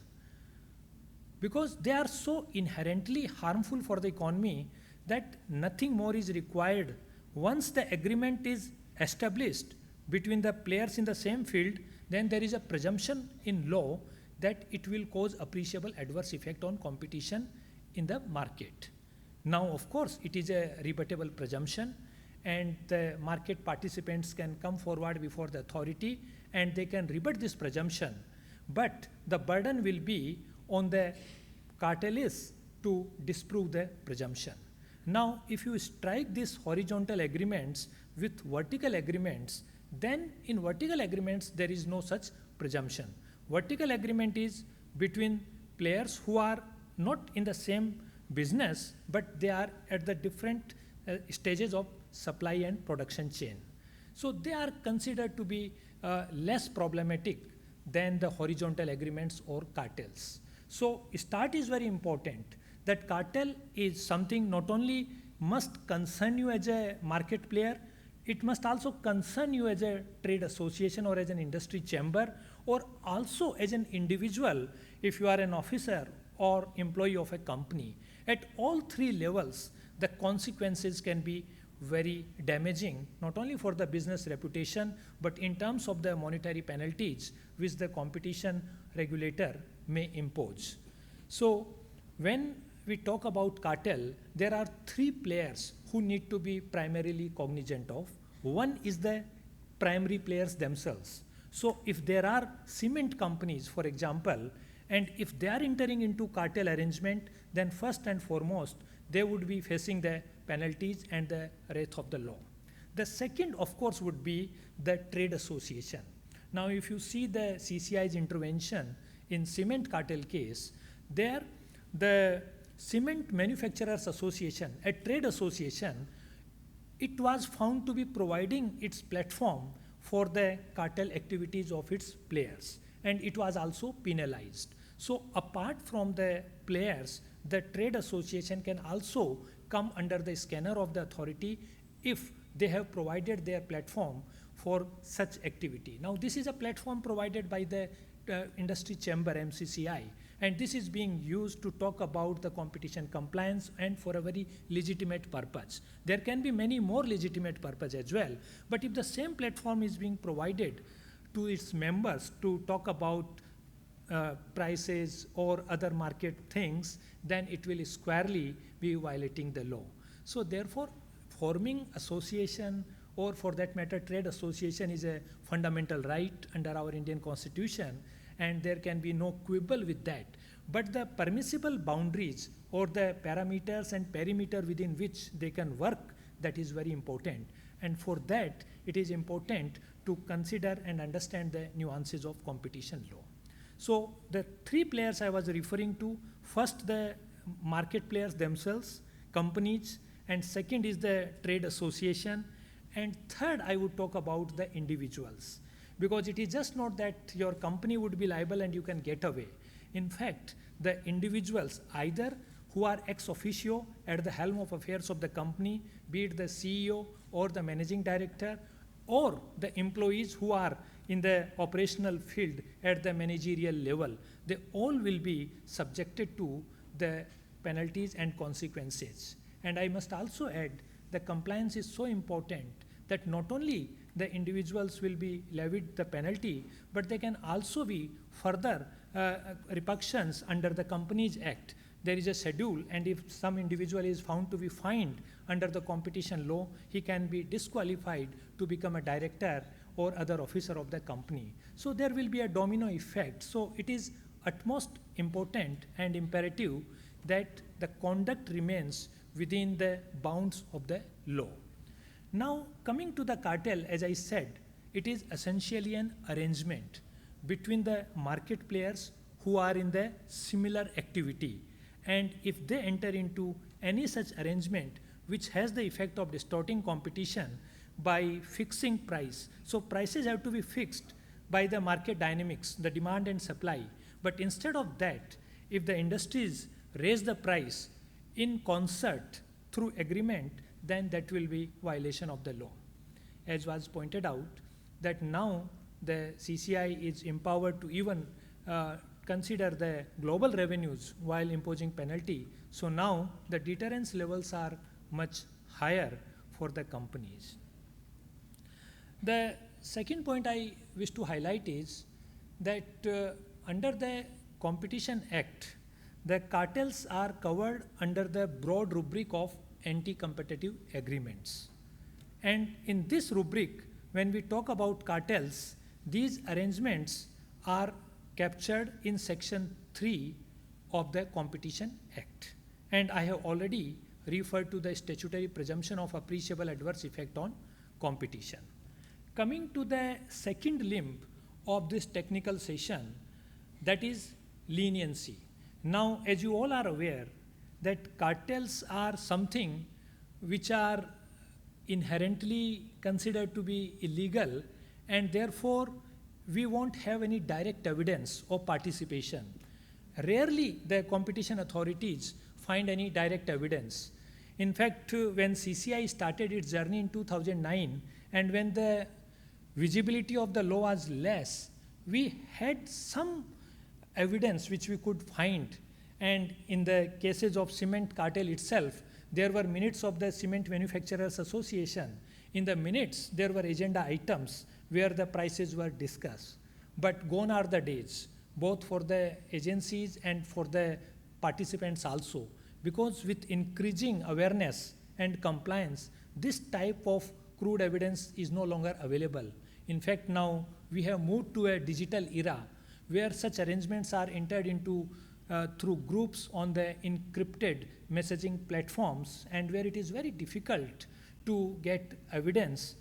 [SPEAKER 5] because they are so inherently harmful for the economy that nothing more is required. Once the agreement is established between the players in the same field, then there is a presumption in law that it will cause appreciable adverse effect on competition in the market. Now, of course, it is a rebuttable presumption, and the market participants can come forward before the authority and they can rebut this presumption. But the burden will be on the cartelists to disprove the presumption. Now, if you strike these horizontal agreements with vertical agreements, then in vertical agreements there is no such presumption. Vertical agreement is between players who are not in the same business, but they are at the different stages of supply and production chain. So they are considered to be less problematic than the horizontal agreements or cartels. So start is very important, that cartel is something not only must concern you as a market player, it must also concern you as a trade association or as an industry chamber, or also as an individual if you are an officer or employee of a company. At all three levels, the consequences can be very damaging, not only for the business reputation, but in terms of the monetary penalties which the competition regulator may impose. So when we talk about cartel, there are three players who need to be primarily cognizant of. One is the primary players themselves. So if there are cement companies, for example, and if they are entering into cartel arrangement, then first and foremost, they would be facing the penalties and the wrath of the law. The second, of course, would be the trade association. Now, if you see the CCI's intervention in cement cartel case, there the Cement Manufacturers Association, a trade association, it was found to be providing its platform for the cartel activities of its players, and it was also penalized. So apart from the players, the trade association can also come under the scanner of the authority if they have provided their platform for such activity. Now this is a platform provided by the industry chamber, MCCI, and this is being used to talk about the competition compliance and for a very legitimate purpose. There can be many more legitimate purpose as well, but if the same platform is being provided to its members to talk about prices or other market things, then it will squarely be violating the law. So therefore, forming association, or for that matter trade association, is a fundamental right under our Indian Constitution, and there can be no quibble with that. But the permissible boundaries or the parameters and perimeter within which they can work, that is very important. And for that, it is important to consider and understand the nuances of competition law. So the three players I was referring to, first the market players themselves, companies, and second is the trade association, and third I would talk about the individuals. Because it is just not that your company would be liable and you can get away. In fact, the individuals, either who are ex officio at the helm of affairs of the company, be it the CEO or the managing director, or the employees who are in the operational field at the managerial level, they all will be subjected to the penalties and consequences. And I must also add, the compliance is so important that not only the individuals will be levied the penalty, but they can also be further repercussions under the Companies Act. There is a schedule, and if some individual is found to be fined under the competition law, he can be disqualified to become a director or other officer of the company. So there will be a domino effect. So it is utmost important and imperative that the conduct remains within the bounds of the law. Now, coming to the cartel, as I said, it is essentially an arrangement between the market players who are in the similar activity. And if they enter into any such arrangement which has the effect of distorting competition by fixing price, so prices have to be fixed by the market dynamics, the demand and supply. But instead of that, if the industries raise the price in concert through agreement, then that will be violation of the law. As was pointed out, that now the CCI is empowered to even consider the global revenues while imposing penalty. So now the deterrence levels are much higher for the companies. The second point I wish to highlight is that under the Competition Act, the cartels are covered under the broad rubric of anti-competitive agreements. And in this rubric, when we talk about cartels, these arrangements are captured in section 3 of the Competition Act. And I have already referred to the statutory presumption of appreciable adverse effect on competition. Coming to the second limb of this technical session, that is leniency. Now, as you all are aware, that cartels are something which are inherently considered to be illegal, and therefore we won't have any direct evidence of participation. Rarely the competition authorities find any direct evidence. In fact, when CCI started its journey in 2009, and when the visibility of the law was less, we had some evidence which we could find. And in the cases of cement cartel itself, there were minutes of the Cement Manufacturers Association. In the minutes, there were agenda items where the prices were discussed. But gone are the days, both for the agencies and for the participants also. Because with increasing awareness and compliance, this type of crude evidence is no longer available. In fact, now we have moved to a digital era where such arrangements are entered into through groups on the encrypted messaging platforms, and where it is very difficult to get evidence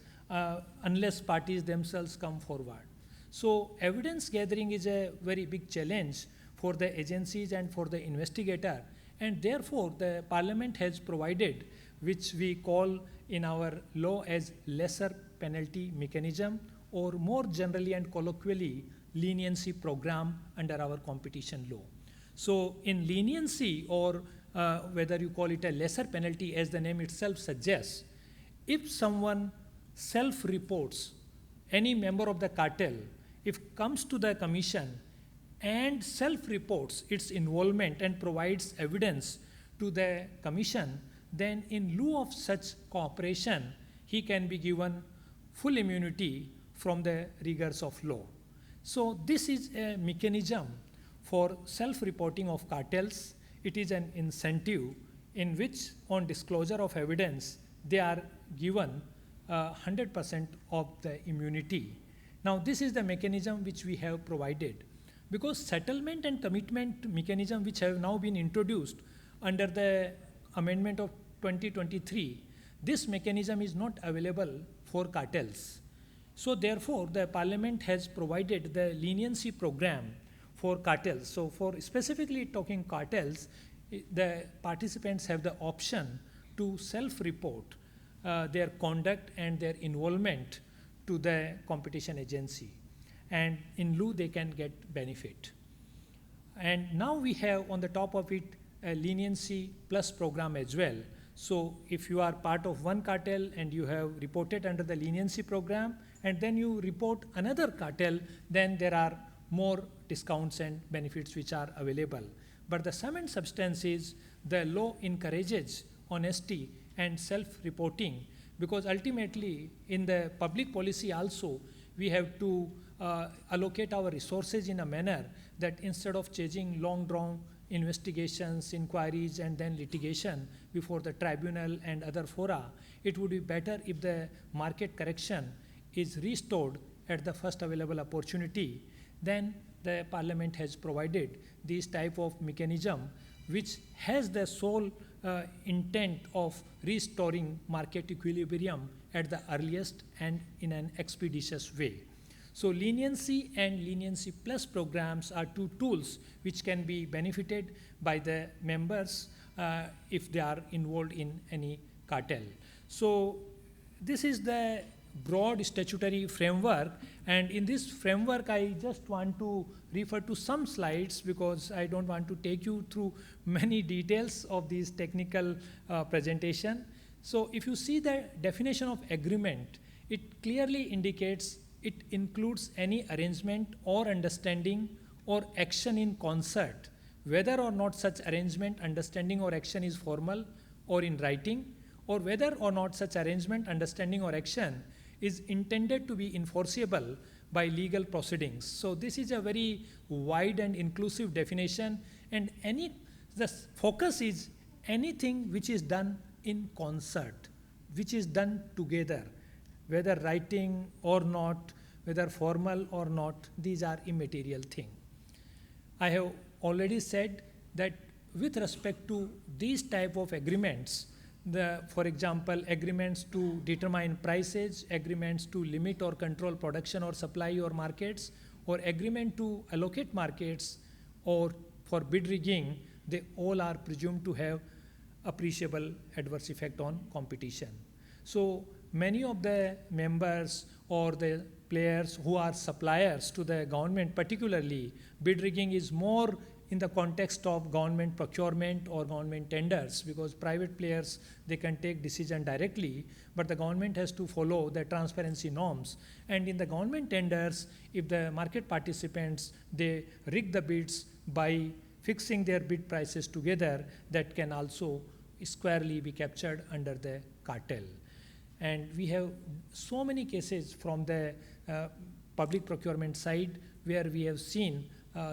[SPEAKER 5] unless parties themselves come forward. So evidence gathering is a very big challenge for the agencies and for the investigator, and therefore the Parliament has provided, which we call in our law as lesser penalty mechanism, or more generally and colloquially leniency program under our competition law. So in leniency, or whether you call it a lesser penalty, as the name itself suggests, if someone self-reports, any member of the cartel, if comes to the commission and self-reports its involvement and provides evidence to the commission, then in lieu of such cooperation, he can be given full immunity from the rigors of law. So this is a mechanism for self-reporting of cartels. It is an incentive in which on disclosure of evidence, they are given 100% of the immunity. Now this is the mechanism which we have provided, because settlement and commitment mechanism which have now been introduced under the amendment of 2023, this mechanism is not available for cartels. So therefore, the Parliament has provided the leniency program for cartels. So for specifically talking cartels, the participants have the option to self-report their conduct and their involvement to the competition agency, and in lieu they can get benefit. And now we have on the top of it a leniency plus program as well. So if you are part of one cartel and you have reported under the leniency program, and then you report another cartel, then there are more discounts and benefits which are available. But the sum and substance is the law encourages honesty and self-reporting, because ultimately in the public policy also we have to allocate our resources in a manner that instead of chasing long drawn investigations, inquiries and then litigation before the tribunal and other fora, it would be better if the market correction is restored at the first available opportunity. Then the Parliament has provided this type of mechanism which has the sole intent of restoring market equilibrium at the earliest and in an expeditious way. So leniency and leniency plus programs are two tools which can be benefited by the members if they are involved in any cartel. So this is the broad statutory framework, and in this framework I just want to refer to some slides because I don't want to take you through many details of this technical presentation. So if you see the definition of agreement, it clearly indicates it includes any arrangement or understanding or action in concert, whether or not such arrangement, understanding or action is formal or in writing, or whether or not such arrangement, understanding or action is intended to be enforceable by legal proceedings. So this is a very wide and inclusive definition, and the focus is anything which is done in concert, which is done together, whether writing or not, whether formal or not, these are immaterial things. I have already said that with respect to these type of agreements, for example, agreements to determine prices, agreements to limit or control production or supply or markets, or agreement to allocate markets, or for bid rigging, they all are presumed to have appreciable adverse effect on competition. So many of the members or the players who are suppliers to the government, particularly, bid rigging is more in the context of government procurement or government tenders, because private players, they can take decision directly, but the government has to follow the transparency norms. And in the government tenders, if the market participants, they rig the bids by fixing their bid prices together, that can also squarely be captured under the cartel. And we have so many cases from the public procurement side where we have seen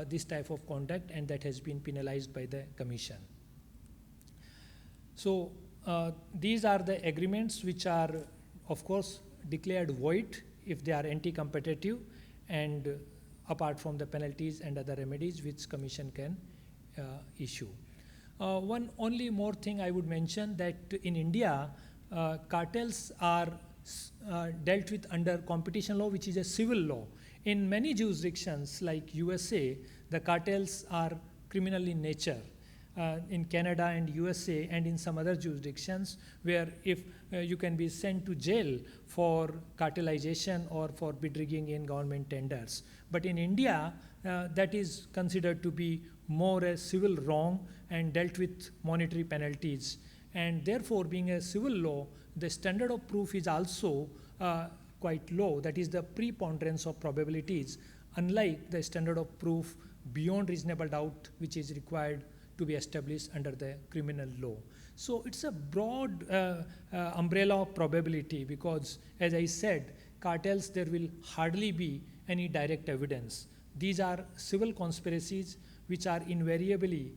[SPEAKER 5] this type of conduct, and that has been penalized by the Commission. So these are the agreements which are, of course, declared void if they are anti-competitive, and apart from the penalties and other remedies which Commission can issue. One only more thing I would mention, that in India, cartels are dealt with under competition law, which is a civil law. In many jurisdictions like USA, the cartels are criminal in nature. In Canada and USA and in some other jurisdictions, where if you can be sent to jail for cartelization or for bid rigging in government tenders. But in India, that is considered to be more a civil wrong and dealt with monetary penalties. And therefore, being a civil law, the standard of proof is also quite low. That is the preponderance of probabilities, unlike the standard of proof beyond reasonable doubt, which is required to be established under the criminal law. So it's a broad umbrella of probability, because as I said, cartels, there will hardly be any direct evidence. These are civil conspiracies which are invariably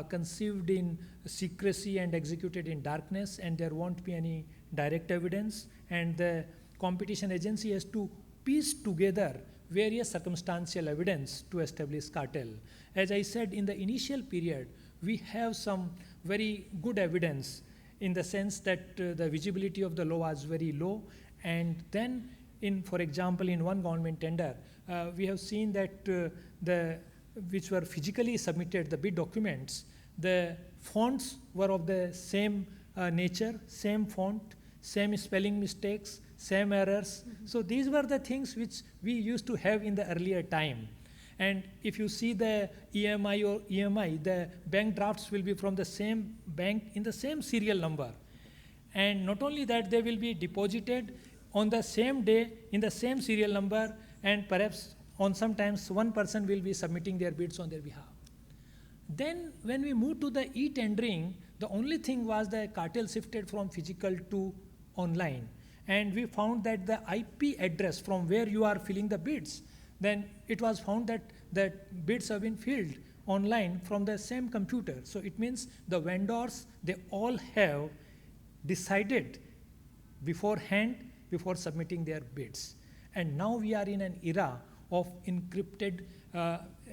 [SPEAKER 5] conceived in secrecy and executed in darkness, and there won't be any direct evidence, and the competition agency has to piece together various circumstantial evidence to establish cartel. As I said, in the initial period, we have some very good evidence in the sense that the visibility of the law was very low, and then for example, in one government tender, we have seen that which were physically submitted, the bid documents, the fonts were of the same nature, same font, same spelling mistakes, same errors. So these were the things which we used to have in the earlier time. And if you see the EMI or EMI, the bank drafts will be from the same bank in the same serial number. And not only that, they will be deposited on the same day in the same serial number, and perhaps on sometimes one person will be submitting their bids on their behalf. Then when we moved to the e-tendering, the only thing was the cartel shifted from physical to online. And we found that the IP address from where you are filling the bids, then it was found that bids have been filled online from the same computer. So it means the vendors, they all have decided beforehand before submitting their bids. And now we are in an era of encrypted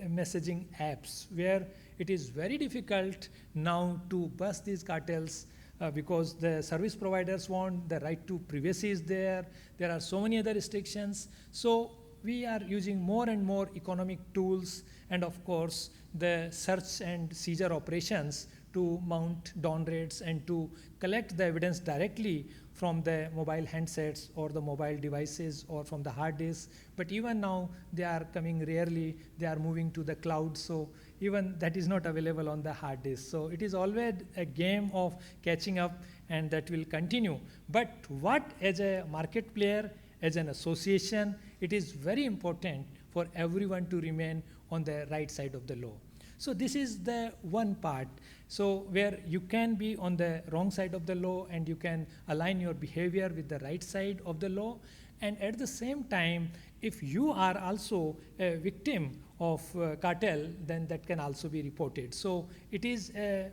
[SPEAKER 5] messaging apps where it is very difficult now to bust these cartels because the service providers want the right to privacy is there. There are so many other restrictions. So we are using more and more economic tools, and of course the search and seizure operations to mount dawn raids and to collect the evidence directly from the mobile handsets or the mobile devices or from the hard disk. But even now they are coming rarely, they are moving to the cloud, so even that is not available on the hard disk. So it is always a game of catching up, and that will continue. But what, as a market player, as an association, it is very important for everyone to remain on the right side of the law. So this is the one part. So where you can be on the wrong side of the law and you can align your behavior with the right side of the law. And at the same time, if you are also a victim of cartel, then that can also be reported. So it is a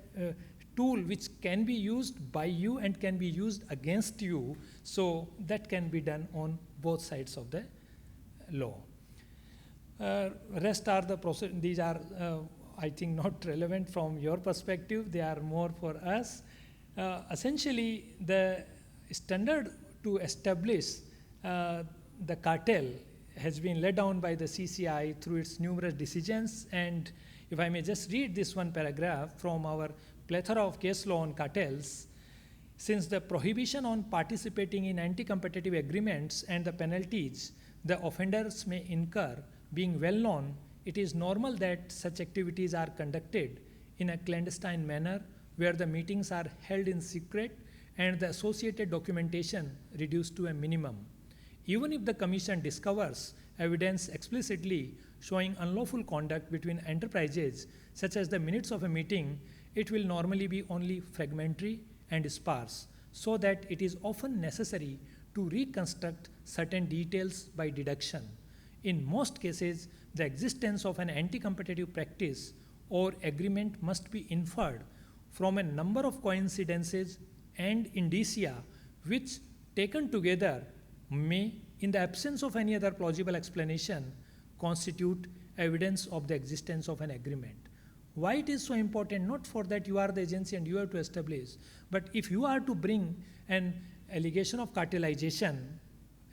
[SPEAKER 5] tool which can be used by you and can be used against you. So that can be done on both sides of the law. Rest are the process. These are I think not relevant from your perspective, they are more for us. Essentially, the standard to establish the cartel has been laid down by the CCI through its numerous decisions, and if I may just read this one paragraph from our plethora of case law on cartels. Since the prohibition on participating in anti-competitive agreements and the penalties the offenders may incur being well known, it is normal that such activities are conducted in a clandestine manner where the meetings are held in secret and the associated documentation reduced to a minimum. Even if the Commission discovers evidence explicitly showing unlawful conduct between enterprises, such as the minutes of a meeting, it will normally be only fragmentary and sparse, so that it is often necessary to reconstruct certain details by deduction. In most cases, the existence of an anti-competitive practice or agreement must be inferred from a number of coincidences and indicia which, taken together, may, in the absence of any other plausible explanation, constitute evidence of the existence of an agreement. Why it is so important? Not for that you are the agency and you have to establish, but if you are to bring an allegation of cartelization,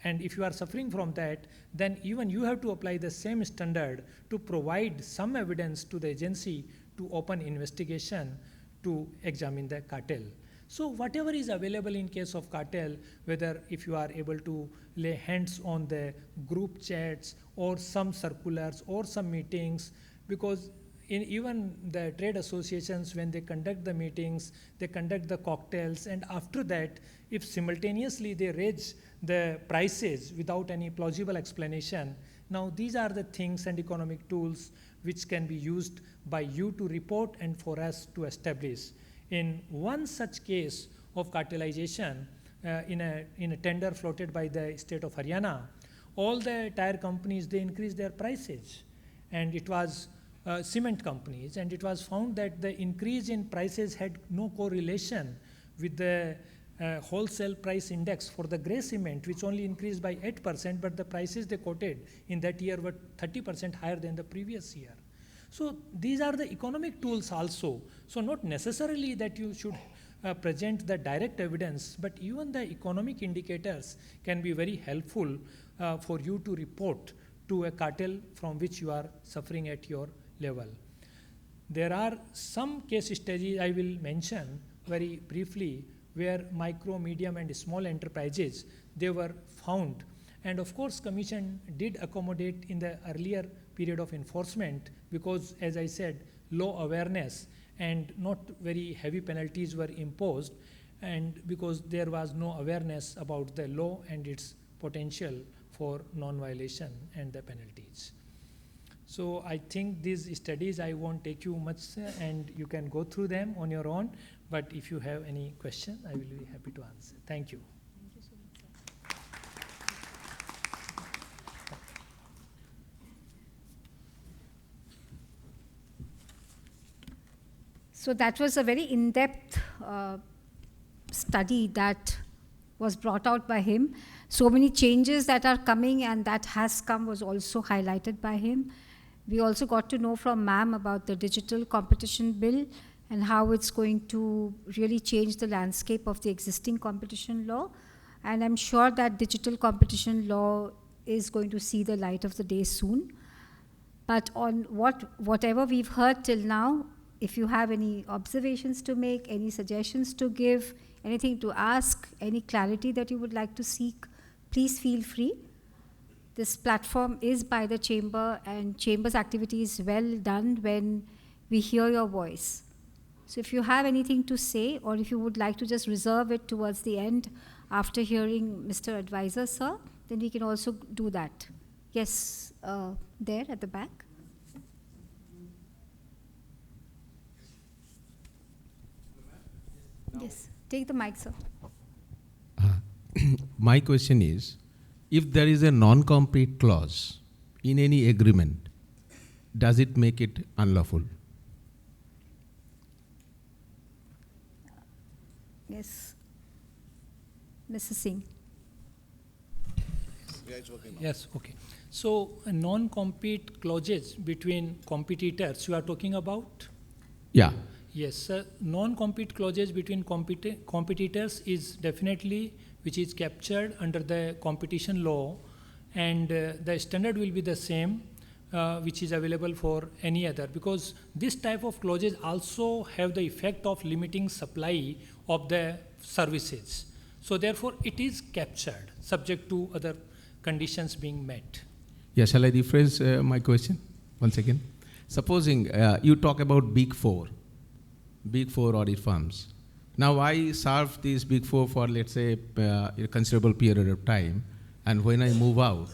[SPEAKER 5] and if you are suffering from that, then even you have to apply the same standard to provide some evidence to the agency to open investigation to examine the cartel. So whatever is available in case of cartel, whether if you are able to lay hands on the group chats or some circulars or some meetings, because in even the trade associations, when they conduct the meetings, they conduct the cocktails, and after that, if simultaneously they raise the prices without any plausible explanation, now these are the things and economic tools which can be used by you to report and for us to establish. In one such case of cartelization, in a tender floated by the state of Haryana, all the tire companies, they increased their prices, and it was cement companies, and it was found that the increase in prices had no correlation with the wholesale price index for the grey cement, which only increased by 8%, but the prices they quoted in that year were 30% higher than the previous year. So these are the economic tools also. So not necessarily that you should present the direct evidence, but even the economic indicators can be very helpful for you to report to a cartel from which you are suffering at your level. There are some case studies I will mention very briefly where micro, medium and small enterprises, they were found. And of course, Commission did accommodate in the earlier period of enforcement because, as I said, low awareness and not very heavy penalties were imposed, and because there was no awareness about the law and its potential for non-violation and the penalties. So I think these studies, I won't take you much and you can go through them on your own, but if you have any question, I will be happy to answer. Thank you.
[SPEAKER 3] Thank you so much, sir. So that was a very in-depth study that was brought out by him. So many changes that are coming and that has come was also highlighted by him. We also got to know from ma'am about the digital competition bill and how it's going to really change the landscape of the existing competition law. And I'm sure that digital competition law is going to see the light of the day soon. But on whatever we've heard till now, if you have any observations to make, any suggestions to give, anything to ask, any clarity that you would like to seek, please feel free. This platform is by the Chamber, and Chamber's activity is well done when we hear your voice. So if you have anything to say, or if you would like to just reserve it towards the end after hearing Mr. Advisor, sir, then we can also do that. Yes, there at the back. Yes, take the mic, sir.
[SPEAKER 6] My question is, if there is a non-compete clause in any agreement, does it make it unlawful?
[SPEAKER 3] Yes. Mr. Singh.
[SPEAKER 7] Yeah, it's working now.
[SPEAKER 5] Yes, okay. So non-compete clauses between competitors you are talking about?
[SPEAKER 6] Yeah.
[SPEAKER 5] Yes, sir. Non-compete clauses between competitors is definitely which is captured under the competition law, and the standard will be the same which is available for any other, because this type of clauses also have the effect of limiting supply of the services. So therefore it is captured subject to other conditions being met.
[SPEAKER 6] Yeah, shall I rephrase my question once again? Supposing you talk about Big Four audit firms. Now I serve these Big Four for, let's say, a considerable period of time, and when I move out,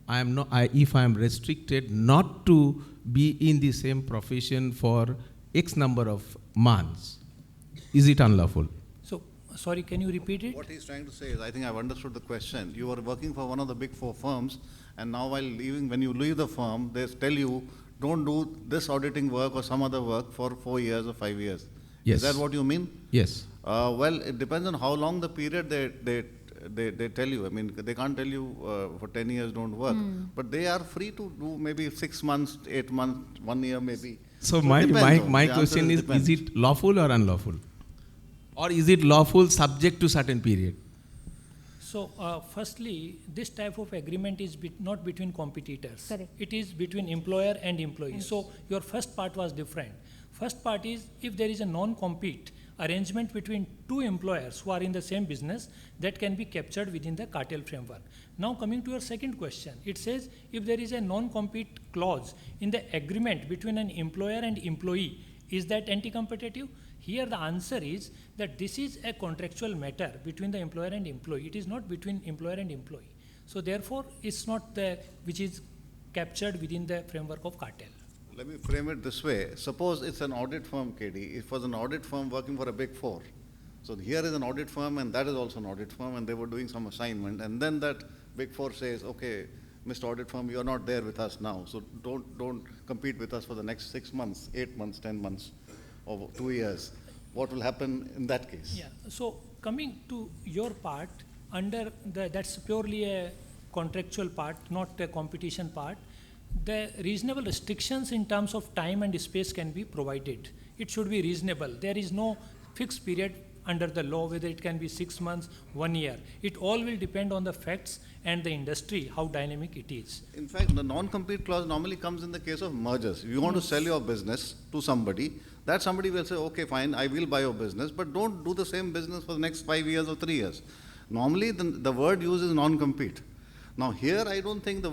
[SPEAKER 6] if I am restricted not to be in the same profession for X number of months, is it unlawful?
[SPEAKER 5] So, sorry, can you repeat it?
[SPEAKER 7] What he's trying to say is, I think I've understood the question. You were working for one of the Big Four firms, and now while leaving, when you leave the firm, they tell you, don't do this auditing work or some other work for 4 years or 5 years.
[SPEAKER 6] Yes.
[SPEAKER 7] Is that what you mean?
[SPEAKER 6] Yes.
[SPEAKER 7] Well, it depends on how long the period they tell you. I mean, they can't tell you for 10 years don't work, but they are free to do maybe 6 months, 8 months, 1 year maybe.
[SPEAKER 6] So
[SPEAKER 7] it
[SPEAKER 6] my
[SPEAKER 7] depends
[SPEAKER 6] question is it lawful or unlawful? Or is it lawful subject to certain period?
[SPEAKER 5] So, firstly, this type of agreement is not between competitors.
[SPEAKER 3] Correct.
[SPEAKER 5] It is between employer and employee. Yes. So, your first part was different. First part is, if there is a non-compete arrangement between two employers who are in the same business, that can be captured within the cartel framework. Now, coming to your second question, it says if there is a non-compete clause in the agreement between an employer and employee, is that anti-competitive? Here the answer is that this is a contractual matter between the employer and employee. It is not between employer and employee. So therefore, it's not which is captured within the framework of cartel.
[SPEAKER 7] Let me frame it this way. Suppose it's an audit firm, KD. It was an audit firm working for a Big Four. So here is an audit firm and that is also an audit firm, and they were doing some assignment, and then that Big Four says, okay, Mr. Audit Firm, you're not there with us now, so don't compete with us for the next 6 months, 8 months, 10 months, or 2 years. What will happen in that case?
[SPEAKER 5] Yeah, so coming to your part, that's purely a contractual part, not a competition part. The reasonable restrictions in terms of time and space can be provided. It should be reasonable. There is no fixed period under the law, whether it can be 6 months, 1 year. It all will depend on the facts and the industry, how dynamic it is.
[SPEAKER 7] In fact, the non-compete clause normally comes in the case of mergers. If you want to sell your business to somebody, that somebody will say, okay, fine, I will buy your business, but don't do the same business for the next 5 years or 3 years. Normally, the word used is non-compete. Now here, I don't think the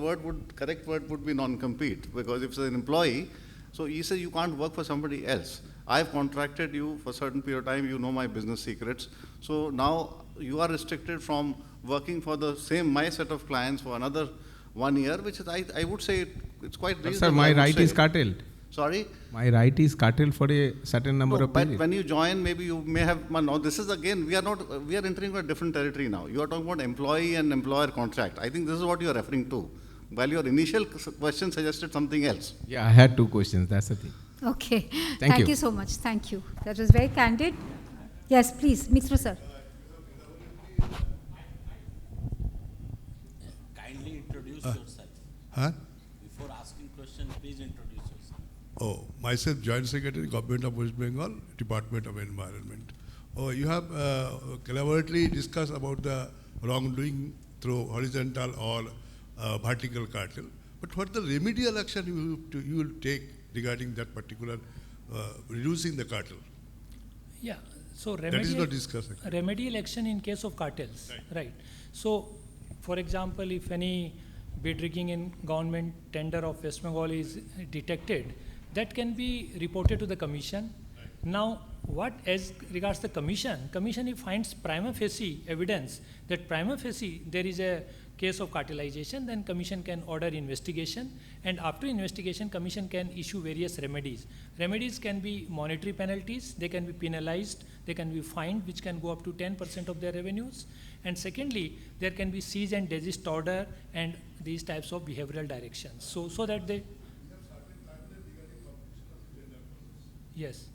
[SPEAKER 7] correct word would be non-compete, because if it's an employee, so he says you can't work for somebody else. I've contracted you for a certain period of time, you know my business secrets. So now you are restricted from working for my set of clients for another 1 year, which is, I would say, it's quite reasonable.
[SPEAKER 6] Sir, my right is curtailed.
[SPEAKER 7] Sorry?
[SPEAKER 6] My right is curtailed for a certain number of
[SPEAKER 7] But
[SPEAKER 6] periods.
[SPEAKER 7] when you join, maybe you may have, now this is again, we are entering a different territory now. You are talking about employee and employer contract. I think this is what you are referring to. While your initial question suggested something else.
[SPEAKER 6] Yeah, I had 2 questions, that's the thing.
[SPEAKER 3] Okay.
[SPEAKER 6] Thank you.
[SPEAKER 3] You so much. Thank you. That was very candid. Yes, please, Mitra sir.
[SPEAKER 2] Kindly introduce yourself.
[SPEAKER 8] Huh?
[SPEAKER 2] Before asking question, please introduce yourself.
[SPEAKER 8] Oh, myself, Joint Secretary, Government of West Bengal, Department of Environment. Oh, you have collaboratively discussed about the wrongdoing through horizontal or vertical cartel. But what the remedial action you will take regarding that particular reducing the cartel?
[SPEAKER 5] Yeah, so
[SPEAKER 8] That is not discussed.
[SPEAKER 5] remedial action in case of cartels, right? So, for example, if any bid rigging in government tender of West Bengal is detected, that can be reported to the commission. Now, what as regards the commission if finds prima facie evidence that prima facie there is a case of cartelization, then commission can order investigation, and after investigation, commission can issue various remedies. Remedies can be monetary penalties, they can be penalized, they can be fined, which can go up to 10% of their revenues. And secondly, there can be cease and desist order and these types of behavioral directions. So that they... Yes.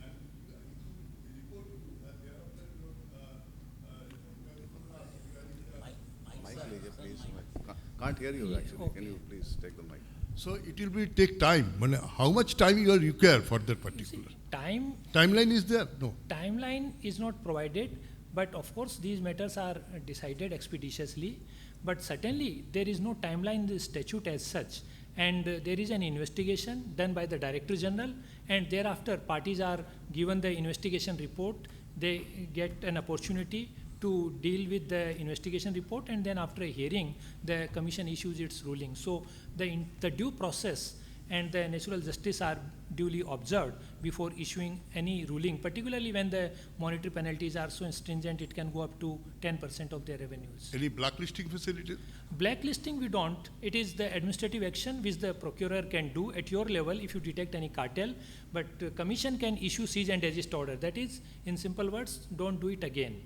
[SPEAKER 7] Can't hear you actually.
[SPEAKER 5] Okay.
[SPEAKER 7] Can you please take the mic?
[SPEAKER 8] So it will take time. How much time you require for that particular? Timeline is there? No.
[SPEAKER 5] Timeline is not provided, but of course these matters are decided expeditiously. But certainly there is no timeline in the statute as such. And there is an investigation done by the Director General, and thereafter parties are given the investigation report. They get an opportunity to deal with the investigation report, and then after a hearing, the commission issues its ruling. So the due process and the natural justice are duly observed before issuing any ruling, particularly when the monetary penalties are so stringent, it can go up to 10% of their revenues.
[SPEAKER 8] Any blacklisting facilities?
[SPEAKER 5] Blacklisting we don't. It is the administrative action which the procurer can do at your level if you detect any cartel, but commission can issue cease and desist order. That is, in simple words, don't do it again.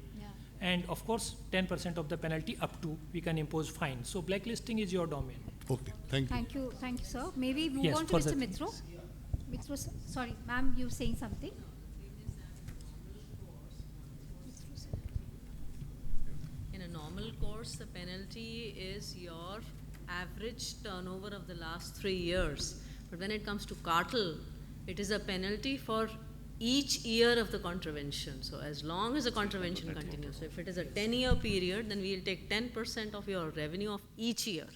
[SPEAKER 5] And of course, 10% of the penalty up to, we can impose fine. So blacklisting is your domain.
[SPEAKER 8] Okay, thank you.
[SPEAKER 3] Thank you, sir. Maybe move
[SPEAKER 5] Yes,
[SPEAKER 3] on to
[SPEAKER 5] for
[SPEAKER 3] Mr.
[SPEAKER 5] the-
[SPEAKER 3] Mitra. Mitra, sir. Sorry, ma'am, you were saying something?
[SPEAKER 4] In a normal course, the penalty is your average turnover of the last 3 years. But when it comes to cartel, it is a penalty for each year of the contravention. So as long as the contravention continues. So if it is a 10-year period, then we will take 10% of your revenue of each year.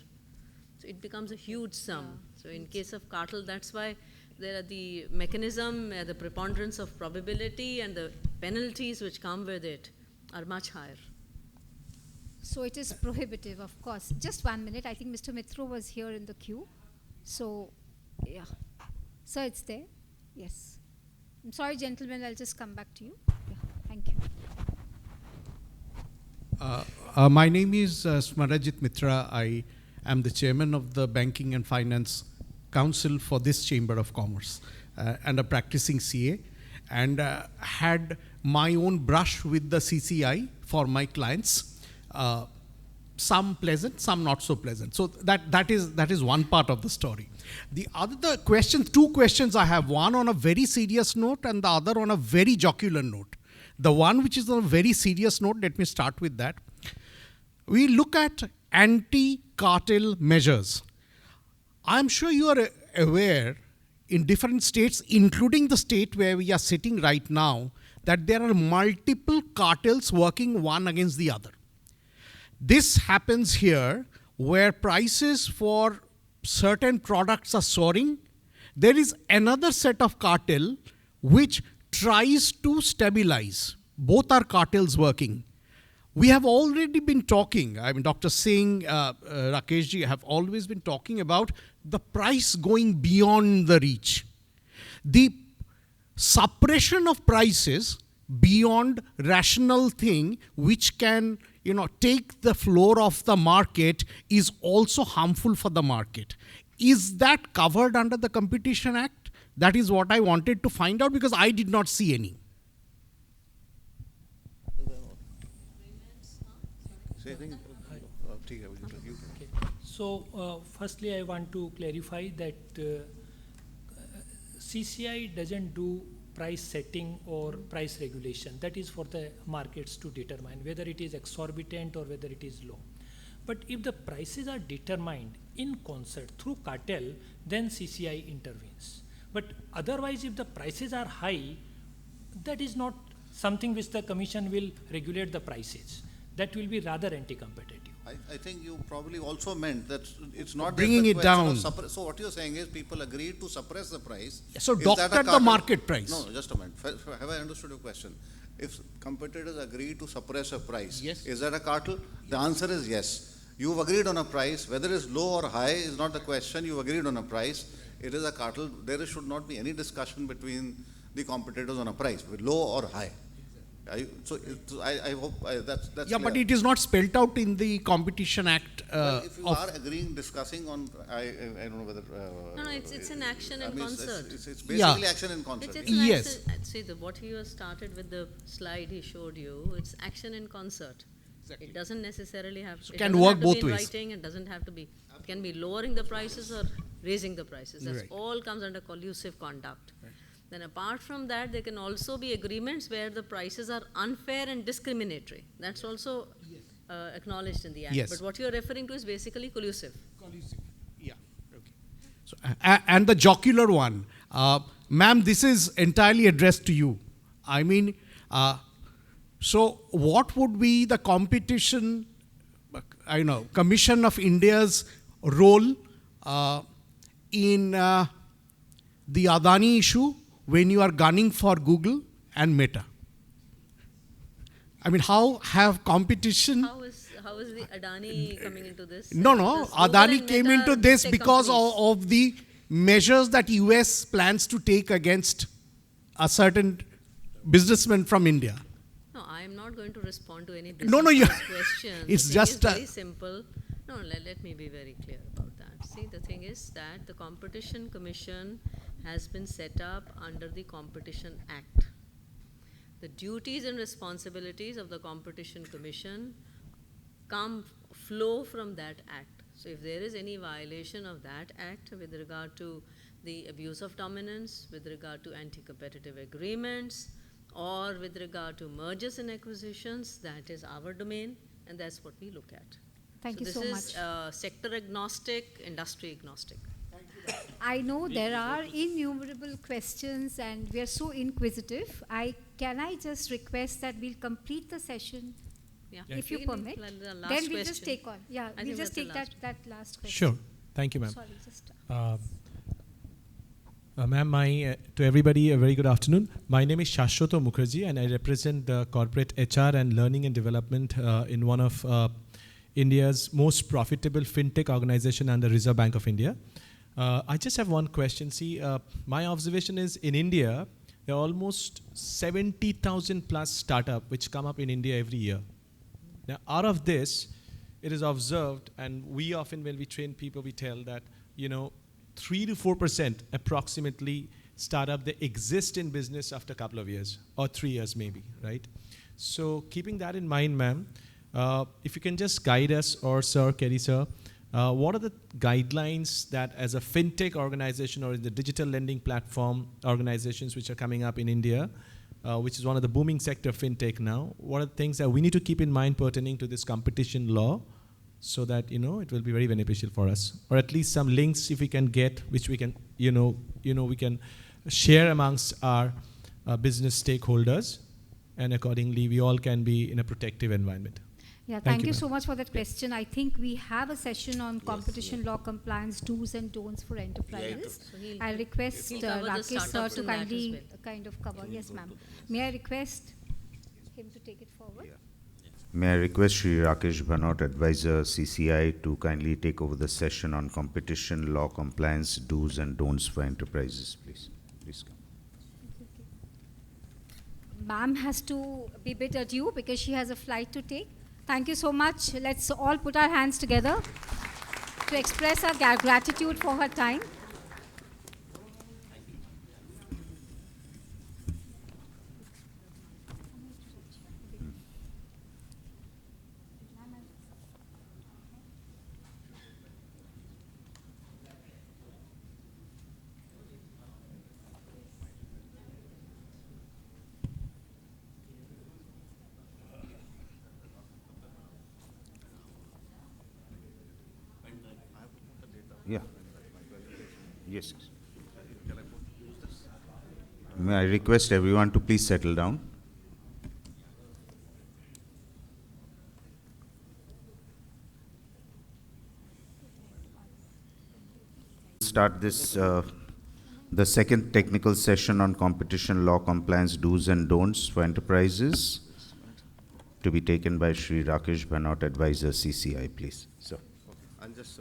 [SPEAKER 4] So it becomes a huge sum. So in case of cartel, that's why there are the mechanism, the preponderance of probability, and the penalties which come with it are much higher.
[SPEAKER 3] So it is prohibitive, of course. Just 1 minute. I think Mr. Mitra was here in the queue. So, yeah. Sir, it's there? Yes. I'm sorry, gentlemen, I'll just come back to you. Yeah, thank you.
[SPEAKER 9] My name is Smarajit Mitra. I am the chairman of the Banking and Finance Council for this Chamber of Commerce and a practicing CA, and had my own brush with the CCI for my clients. some pleasant, some not so pleasant. So that is one part of the story. The other question, two questions I have, one on a very serious note and the other on a very jocular note. The one which is on a very serious note, let me start with that. We look at anti-cartel measures. I'm sure you are aware in different states, including the state where we are sitting right now, that there are multiple cartels working one against the other. This happens here where prices for certain products are soaring. There is another set of cartel which tries to stabilize. Both are cartels working. We have already been talking, I mean, Dr. Singh, Rakesh ji have always been talking about the price going beyond the reach. The suppression of prices beyond rational thing which can take the floor of the market is also harmful for the market. Is that covered under the Competition Act? That is what I wanted to find out because I did not see any.
[SPEAKER 5] So, firstly, I want to clarify that CCI doesn't do price setting or price regulation. That is for the markets to determine whether it is exorbitant or whether it is low. But if the prices are determined in concert through cartel, then CCI intervenes. But otherwise, if the prices are high, that is not something which the Commission will regulate the prices. That will be rather anti-competitive.
[SPEAKER 7] I think you probably also meant that it's not
[SPEAKER 9] bringing it down.
[SPEAKER 7] So what you're saying is people agreed to suppress the price.
[SPEAKER 9] So doctor the market price.
[SPEAKER 7] No, just a minute. Have I understood your question? If competitors agree to suppress a price,
[SPEAKER 9] yes.
[SPEAKER 7] Is that a cartel? The answer is yes. You've agreed on a price. Whether it's low or high is not the question. You've agreed on a price. It is a cartel. There should not be any discussion between the competitors on a price, low or high. I hope that's
[SPEAKER 9] yeah,
[SPEAKER 7] clear.
[SPEAKER 9] but it is not spelled out in the Competition Act.
[SPEAKER 7] Well, if you are agreeing, discussing on, I don't know whether.
[SPEAKER 4] No, it's an action in concert.
[SPEAKER 7] It's basically action in concert.
[SPEAKER 4] It's
[SPEAKER 9] yes.
[SPEAKER 4] Action, see, what he has started with the slide he showed you, it's action in concert. Exactly. It doesn't necessarily have. So it can work both ways. Writing, it doesn't have to be. It can be lowering the prices or raising the prices. That's all comes under collusive conduct. Right. Then apart from that, there can also be agreements where the prices are unfair and discriminatory. That's also acknowledged in the Act. Yes. But what you're referring to is basically collusive.
[SPEAKER 9] Collusive, yeah. Okay. So, and the jocular one, ma'am, this is entirely addressed to you. I mean, so what would be the Competition, Commission of India's role in the Adani issue when you are gunning for Google and Meta? I mean, how have competition...
[SPEAKER 4] How is the Adani coming into this?
[SPEAKER 9] No, Adani came into this because of the measures that US plans to take against a certain businessman from India.
[SPEAKER 4] No, I am not going to respond to any business questions.
[SPEAKER 9] It's just
[SPEAKER 4] very simple. No, let me be very clear about that. See, the thing is that the Competition Commission has been set up under the Competition Act. The duties and responsibilities of the Competition Commission flow from that act. So if there is any violation of that act with regard to the abuse of dominance, with regard to anti-competitive agreements, or with regard to mergers and acquisitions, that is our domain, and that's what we look at.
[SPEAKER 3] Thank you so much.
[SPEAKER 4] This is sector agnostic, industry agnostic.
[SPEAKER 3] I know there are innumerable questions and we are so inquisitive. Can I just request that we'll complete the session, if you permit? Then we'll just take on. Yeah, we'll just take that last question.
[SPEAKER 10] Sure. Thank you, ma'am.
[SPEAKER 3] Sorry, just...
[SPEAKER 10] Ma'am, to everybody, a very good afternoon. My name is Shashwata Mukherjee and I represent the corporate HR and learning and development in one of India's most profitable fintech organization under Reserve Bank of India. I just have one question. See, my observation is in India, there are almost 70,000 plus startups which come up in India every year. Now, out of this, it is observed, and we often, when we train people, we tell that, 3 to 4% approximately startup, they exist in business after a couple of years, or 3 years maybe, right? So keeping that in mind, ma'am, If you can just guide us, or Sir, Kerry Sir, what are the guidelines that as a fintech organization or in the digital lending platform organizations which are coming up in India, which is one of the booming sector of fintech now, what are the things that we need to keep in mind pertaining to this competition law so that, it will be very beneficial for us? Or at least some links if we can get, which we can, we can share amongst our business stakeholders, and accordingly we all can be in a protective environment.
[SPEAKER 3] Yeah, thank you
[SPEAKER 10] ma'am.
[SPEAKER 3] so much for that question. I think we have a session on competition law compliance do's and don'ts for enterprises.
[SPEAKER 4] So
[SPEAKER 3] I'll request
[SPEAKER 4] he'll cover the
[SPEAKER 3] Rakesh sir
[SPEAKER 4] startups
[SPEAKER 3] to
[SPEAKER 4] in that as
[SPEAKER 3] kindly
[SPEAKER 4] well.
[SPEAKER 3] kind of cover. Yes, ma'am. May I request him to take it forward?
[SPEAKER 1] May I request Shri Rakesh Bhanot, Advisor CCI, to kindly take over the session on competition law compliance do's and don'ts for enterprises, please. Please come.
[SPEAKER 3] Ma'am has to be a bit adieu because she has a flight to take. Thank you so much. Let's all put our hands together to express our gratitude for her time.
[SPEAKER 1] Yeah. Yes. May I request everyone to please settle down? Start this, the second technical session on competition law compliance do's and don'ts for enterprises, to be taken by Shri Rakesh Bhanot, Advisor CCI, please. Sir.
[SPEAKER 7] I'll just,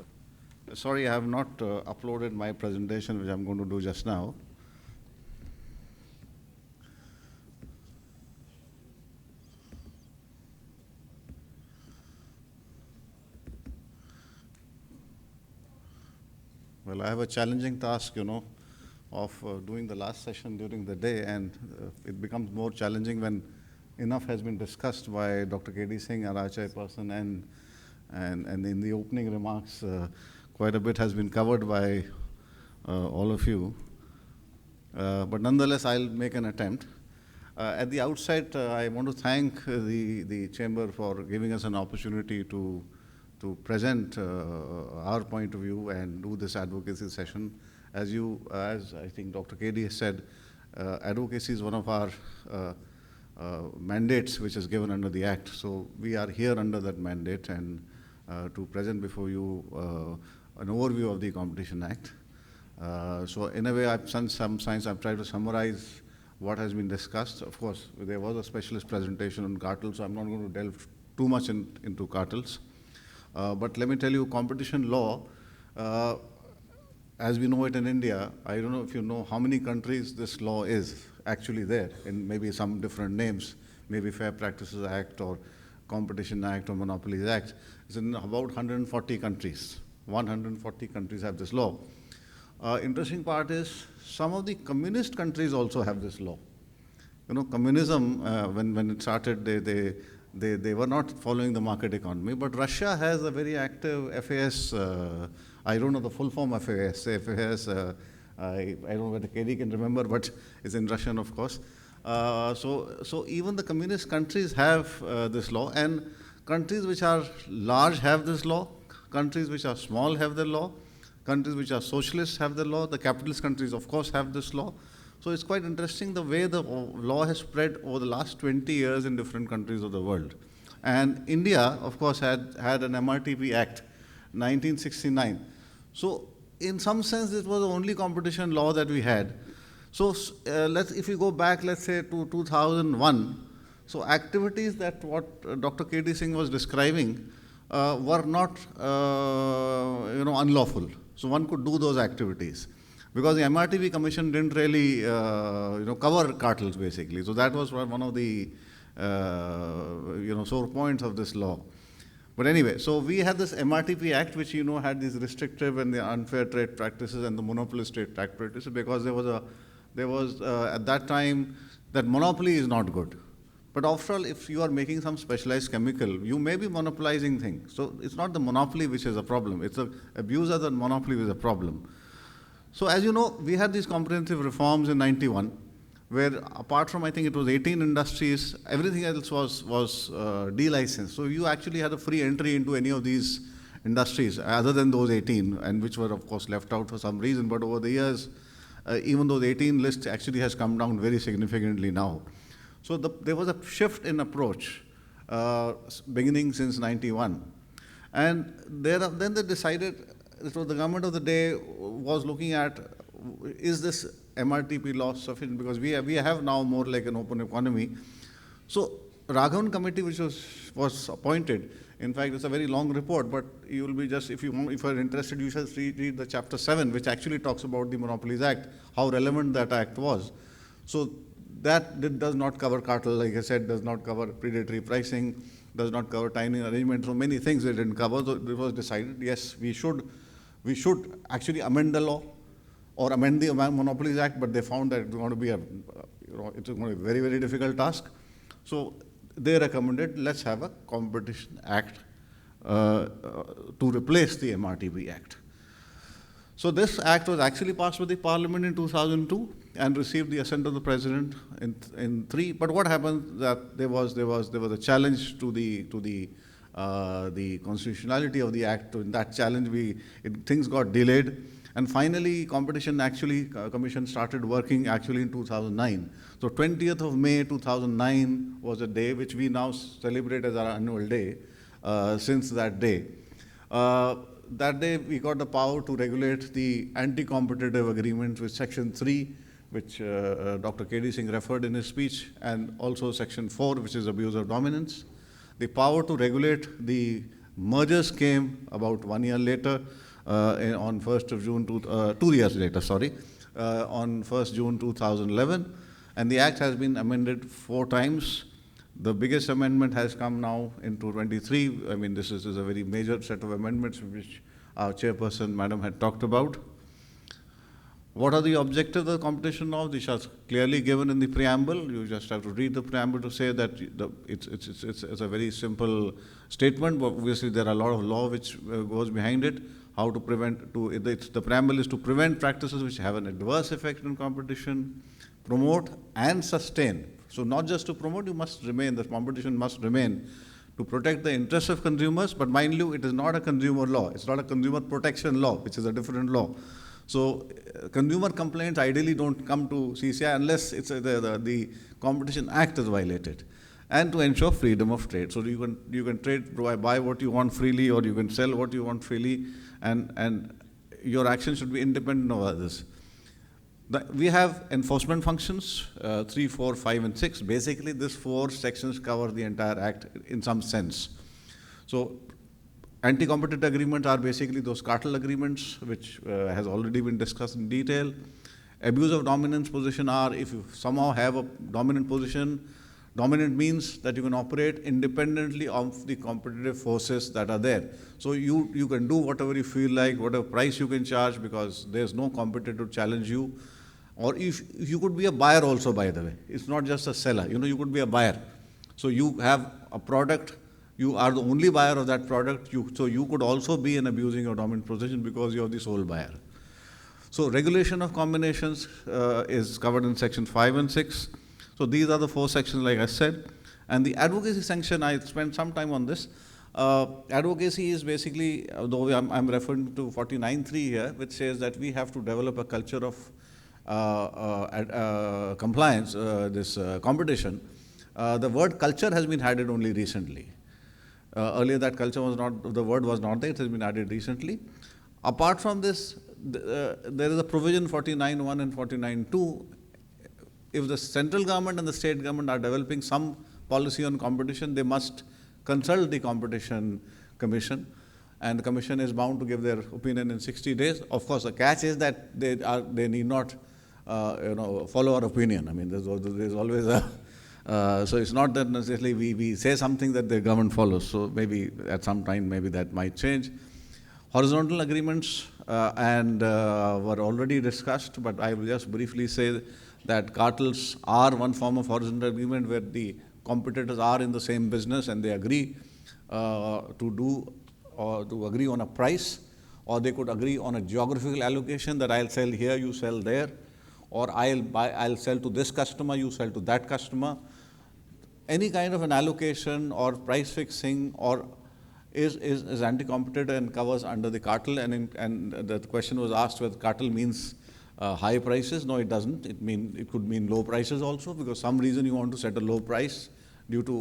[SPEAKER 7] sorry, I have not uploaded my presentation, which I'm going to do just now. Well, I have a challenging task, of doing the last session during the day, and it becomes more challenging when enough has been discussed by Dr. D Singh, our Chairperson, and in the opening remarks, quite a bit has been covered by all of you. But nonetheless, I'll make an attempt. At the outset, I want to thank the Chamber for giving us an opportunity to present our point of view and do this advocacy session. As I think Dr. KD has said, advocacy is one of our mandates which is given under the Act. So we are here under that mandate and to present before you an overview of the Competition Act. So in a way, I've done some science. I've tried to summarize what has been discussed. Of course, there was a specialist presentation on cartels, so I'm not going to delve too much into cartels. But let me tell you, competition law, as we know it in India, I don't know if you know how many countries this law is actually there, in maybe some different names, maybe Fair Practices Act or Competition Act or Monopolies Act. It's in about 140 countries. 140 countries have this law. Interesting part is some of the communist countries also have this law. Communism, when it started, they were not following the market economy, but Russia has a very active FAS, I don't know the full form of FAS, I don't know whether KD can remember, but it's in Russian, of course. So even the communist countries have this law, and countries which are large have this law, countries which are small have the law, countries which are socialist have the law, the capitalist countries, of course, have this law. So it's quite interesting the way the law has spread over the last 20 years in different countries of the world. And India, of course, had an MRTP Act, 1969. So in some sense, it was the only competition law that we had. So if we go back, let's say, to 2001, so activities that what Dr. D Singh was describing were not, unlawful. So one could do those activities, because the MRTP Commission didn't really, cover cartels, basically. So that was one of the, sore points of this law. But anyway, so we had this MRTP Act, which, had these restrictive and the unfair trade practices and the monopolist trade practices, because there was at that time, that monopoly is not good. But after all, if you are making some specialized chemical, you may be monopolizing things. So it's not the monopoly which is a problem. It's the abuse of the monopoly which is a problem. So as you know, we had these comprehensive reforms in 91, where apart from, I think it was 18 industries, everything else was delicensed. So you actually had a free entry into any of these industries other than those 18, and which were of course left out for some reason. But over the years, even those 18 list actually has come down very significantly now. So there was a shift in approach beginning since 91. And then they decided, so the government of the day was looking at, is this MRTP law sufficient? Because we have now more like an open economy. So Raghavan committee, which was appointed, in fact, it's a very long report, but you will be just, if you are interested, you shall read the chapter 7, which actually talks about the Monopolies Act, how relevant that act was. So that does not cover cartel, like I said, does not cover predatory pricing, does not cover timing arrangement. So many things it didn't cover. So it was decided, yes, we should actually amend the law or amend the Monopolies Act, but they found that it's going to be it's going to be a very, very difficult task. So they recommended, let's have a Competition Act to replace the MRTP Act. So this act was actually passed with the Parliament in 2002 and received the assent of the President in 3. But what happened that there was a challenge to the constitutionality of the act. In that challenge, things got delayed, and finally, Competition Commission started working actually in 2009. So 20th of May 2009 was a day which we now celebrate as our annual day. Since that day, we got the power to regulate the anti-competitive agreements with Section 3, which Dr. D Singh referred in his speech, and also Section 4, which is abuse of dominance. The power to regulate the mergers came about 1 year later, on 1st of June, 2 years later, sorry, on 1st June 2011. And the Act has been amended 4 times. The biggest amendment has come now into 23. I mean, this is a very major set of amendments which our chairperson, madam, had talked about. What are the objectives of the competition law? These are clearly given in the preamble. You just have to read the preamble to say that it's a very simple statement, but obviously there are a lot of law which goes behind it. How to prevent, the preamble is to prevent practices which have an adverse effect on competition, promote and sustain. So not just to promote, you must remain, the competition must remain to protect the interests of consumers, but mind you, it is not a consumer law. It's not a consumer protection law, which is a different law. So consumer complaints ideally don't come to CCI unless it's the Competition Act is violated. And to ensure freedom of trade. So you can trade, buy what you want freely, or you can sell what you want freely, and your action should be independent of others. We have enforcement functions, 3, 4, 5, and 6. Basically, these 4 sections cover the entire Act in some sense. So anti-competitive agreements are basically those cartel agreements, which has already been discussed in detail. Abuse of dominance position are, if you somehow have a dominant position, dominant means that you can operate independently of the competitive forces that are there. So you can do whatever you feel like, whatever price you can charge, because there's no competitor to challenge you. Or if you could be a buyer also, by the way. It's not just a seller. You could be a buyer. So you have a product, you are the only buyer of that product, so you could also be in abusing your dominant position because you are the sole buyer. So regulation of combinations is covered in Section 5 and 6. So these are the 4 sections, like I said. And the advocacy sanction, I spent some time on this. Advocacy is basically, though I'm referring to 49.3 here, which says that we have to develop a culture of compliance, competition. The word culture has been added only recently. Earlier that culture was not, the word was not there, it has been added recently. Apart from this, there is a provision 49.1 and 49.2. If the central government and the state government are developing some policy on competition, they must consult the Competition Commission, and the Commission is bound to give their opinion in 60 days. Of course, the catch is that they need not follow our opinion. I mean, there's always a, so it's not that necessarily we say something that the government follows. So maybe at some time, maybe that might change. Horizontal agreements were already discussed, but I will just briefly say that cartels are one form of horizontal agreement where the competitors are in the same business and they agree to agree on a price, or they could agree on a geographical allocation that I'll sell here, you sell there, or I'll sell to this customer, you sell to that customer. Any kind of an allocation or price fixing or is anti-competitive and covers under the cartel. And the question was asked whether cartel means high prices. No, it doesn't. It could mean low prices also, because some reason you want to set a low price due to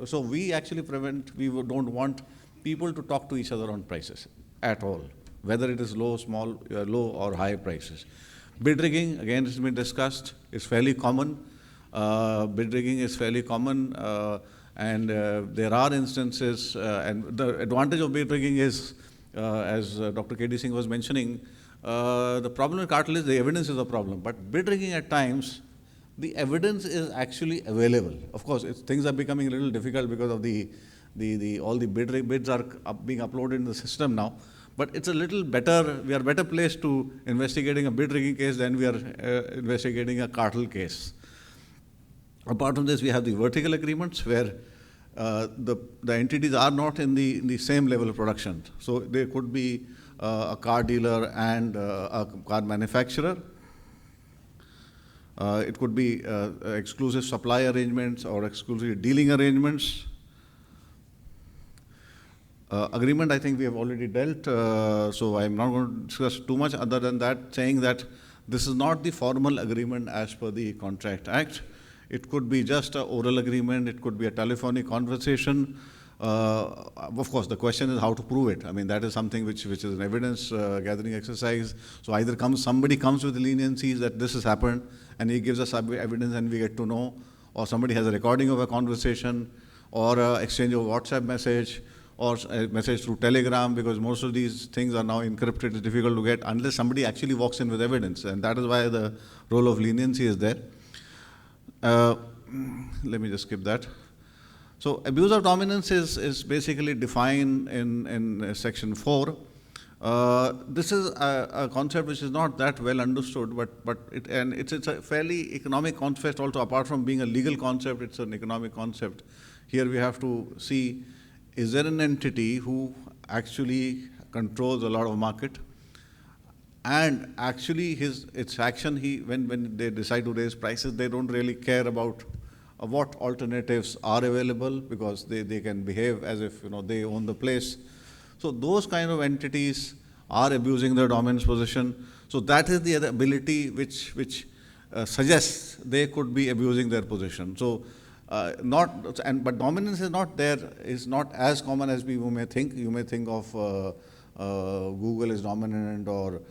[SPEAKER 7] so we actually don't want people to talk to each other on prices at all, whether it is low or high prices. Bid rigging, again, has been discussed. It's fairly common. Bid rigging is fairly common, and there are instances, and the advantage of bid rigging is, as Dr. K. D. Singh was mentioning, the problem with cartel is the evidence is a problem. But bid rigging at times, the evidence is actually available. Of course, things are becoming a little difficult because of all the bids are being uploaded in the system now. But it's a little better, we are better placed to investigating a bid rigging case than we are investigating a cartel case. Apart from this, we have the vertical agreements where the entities are not in the same level of production. So there could be a car dealer and a car manufacturer. It could be exclusive supply arrangements or exclusive dealing arrangements. Agreement, I think we have already dealt, so I'm not going to discuss too much other than that, saying that this is not the formal agreement as per the Contract Act. It could be just an oral agreement, it could be a telephonic conversation. Of course, the question is how to prove it. I mean, that is something which is an evidence gathering exercise. So either somebody comes with leniencies that this has happened and he gives us evidence and we get to know, or somebody has a recording of a conversation, or exchange of a WhatsApp message, or a message through Telegram, because most of these things are now encrypted. It's difficult to get unless somebody actually walks in with evidence, and that is why the role of leniency is there. Let me just skip that. So abuse of dominance is basically defined in section 4. This is a concept which is not that well understood, but it's a fairly economic concept also. Apart from being a legal concept, it's an economic concept. Here we have to see, is there an entity who actually controls a lot of market, and actually its action, when they decide to raise prices, they don't really care about what alternatives are available, because they can behave as if they own the place. So those kind of entities are abusing their dominance position. So that is the other ability which suggests they could be abusing their position. So but dominance is not as common as people may think. You may think of Google is dominant, or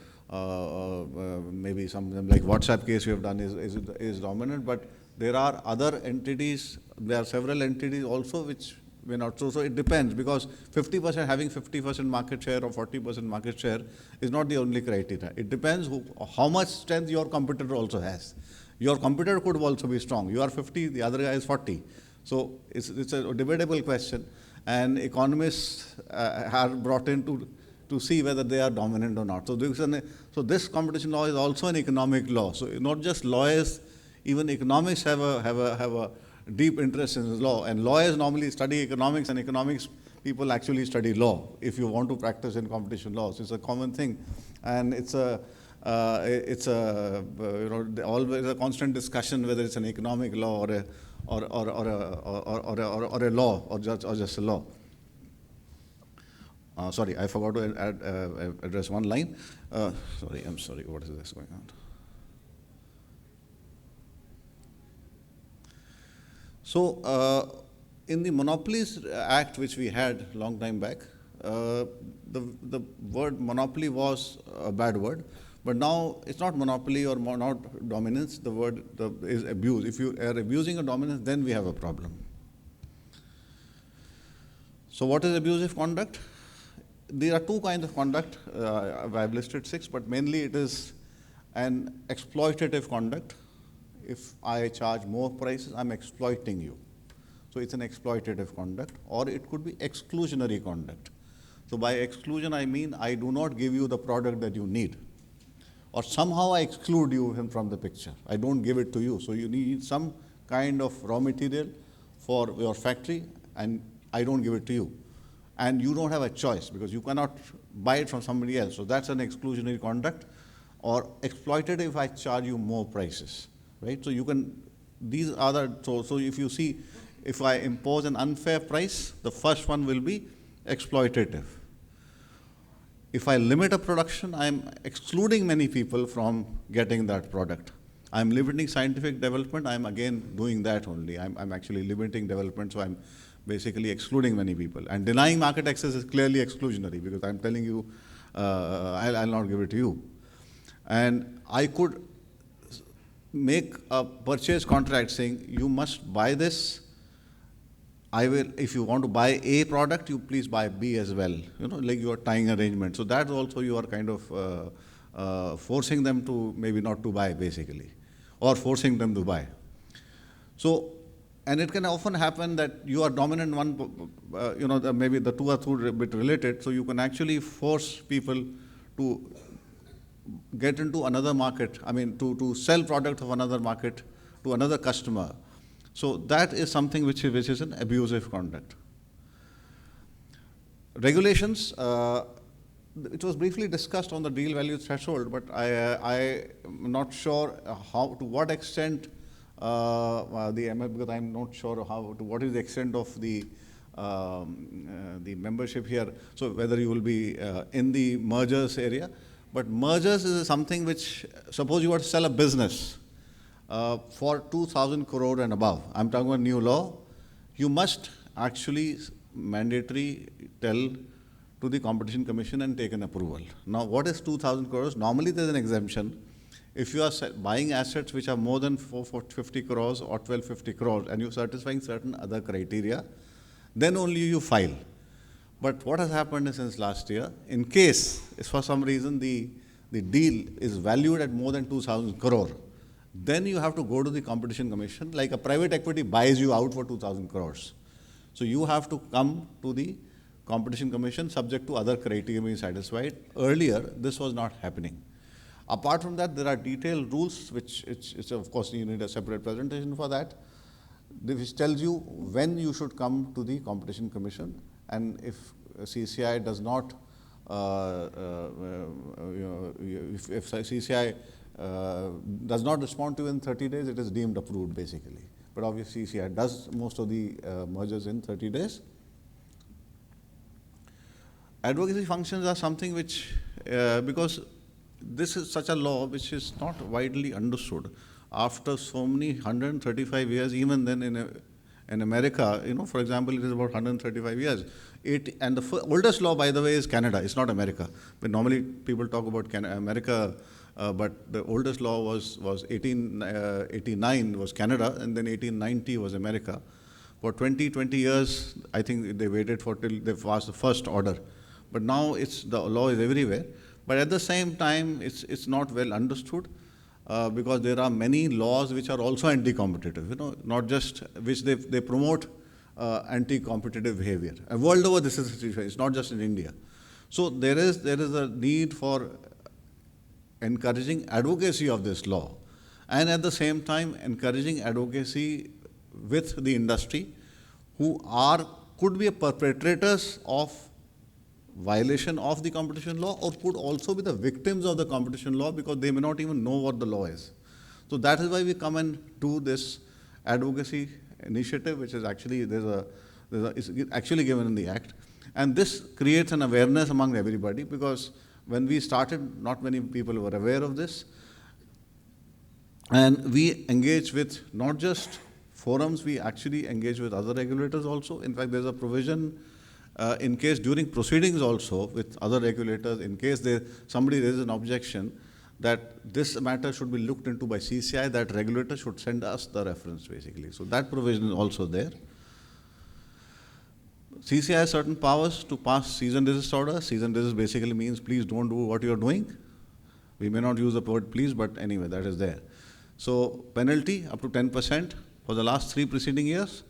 [SPEAKER 7] maybe something like WhatsApp case we have done is dominant, but there are other entities, there are several entities also which may not. So it depends, because having 50% market share or 40% market share is not the only criteria. It depends how much strength your competitor also has. Your competitor could also be strong. You are 50, the other guy is 40. So it's a debatable question, and economists are brought in to see whether they are dominant or not. So this competition law is also an economic law. So not just lawyers, even economics have a deep interest in this law. And lawyers normally study economics, and economics people actually study law if you want to practice in competition laws. It's a common thing, and it's always a constant discussion whether it's an economic law or a law or just a law. Sorry, I forgot to address one line. I'm sorry, what is this going on? So, in the Monopolies Act, which we had a long time back, the word monopoly was a bad word, but now it's not monopoly or not dominance. The word is abuse. If you are abusing a dominance, then we have a problem. So, what is abusive conduct? There are two kinds of conduct. I've listed 6, but mainly it is an exploitative conduct. If I charge more prices, I'm exploiting you. So it's an exploitative conduct, or it could be exclusionary conduct. So by exclusion, I mean I do not give you the product that you need, or somehow I exclude you from the picture. I don't give it to you. So you need some kind of raw material for your factory and I don't give it to you. And you don't have a choice because you cannot buy it from somebody else. So that's an exclusionary conduct, or exploitative if I charge you more prices, right? So you can, these are the, so if you see, if I impose an unfair price, the first one will be exploitative. If I limit a production, I'm excluding many people from getting that product. I'm limiting scientific development, I'm again doing that only. I'm actually limiting development, so I'm basically excluding many people. And denying market access is clearly exclusionary because I'm telling you, I'll not give it to you. And I could make a purchase contract saying, you must buy this. I will, if you want to buy A product, you please buy B as well. You know, like you are tying arrangement. So that also you are kind of forcing them to maybe not to buy basically, or forcing them to buy. So, and it can often happen that you are dominant one, you know, maybe the two are a bit related, so you can actually force people to get into another market, I mean, to sell product of another market to another customer. So that is something which is an abusive conduct. Regulations, it was briefly discussed on the deal value threshold, but I am not sure how, to what extent the MF, because I'm not sure how, to what is the extent of the membership here. So whether you will be in the mergers area, but mergers is something which, suppose you were to sell a business for 2,000 crore and above. I'm talking about new law. You must actually mandatory tell to the Competition Commission and take an approval. Now, what is 2,000 crores? Normally, there's an exemption. If you are buying assets which are more than 450 crores or 1250 crores and you're satisfying certain other criteria, then only you file. But what has happened since last year, in case, if for some reason the deal is valued at more than 2,000 crore, then you have to go to the Competition Commission, like a private equity buys you out for 2,000 crores. So you have to come to the Competition Commission subject to other criteria being satisfied. Earlier, this was not happening. Apart from that, there are detailed rules, which it's of course you need a separate presentation for that, which tells you when you should come to the Competition Commission, and if CCI does not, if CCI does not respond to in 30 days, it is deemed approved basically. But obviously CCI does most of the mergers in 30 days. Advocacy functions are something which, because this is such a law which is not widely understood. After so many 135 years, even then in America, you know, for example, it is about 135 years. And the oldest law, by the way, is Canada. It's not America. But normally people talk about America, but the oldest law was 1889 was Canada, and then 1890 was America. For 20 years, I think they waited for till they passed the first order. But now the law is everywhere. But at the same time, it's not well understood because there are many laws which are also anti-competitive, you know, not just which they promote anti-competitive behavior. And world over, this is the situation. It's not just in India. So there is a need for encouraging advocacy of this law, and at the same time encouraging advocacy with the industry, who could be perpetrators of violation of the competition law, or could also be the victims of the competition law because they may not even know what the law is. So that is why we come and do this advocacy initiative, which is actually is actually given in the Act, and this creates an awareness among everybody, because when we started, not many people were aware of this, and we engage with not just forums, we actually engage with other regulators also. In fact, there's a provision in case during proceedings also with other regulators, in case somebody raises an objection that this matter should be looked into by CCI, that regulator should send us the reference basically. So that provision is also there. CCI has certain powers to pass cease and desist order. Cease and desist basically means please don't do what you're doing. We may not use the word please, but anyway, that is there. So penalty up to 10% for the last 3 preceding years.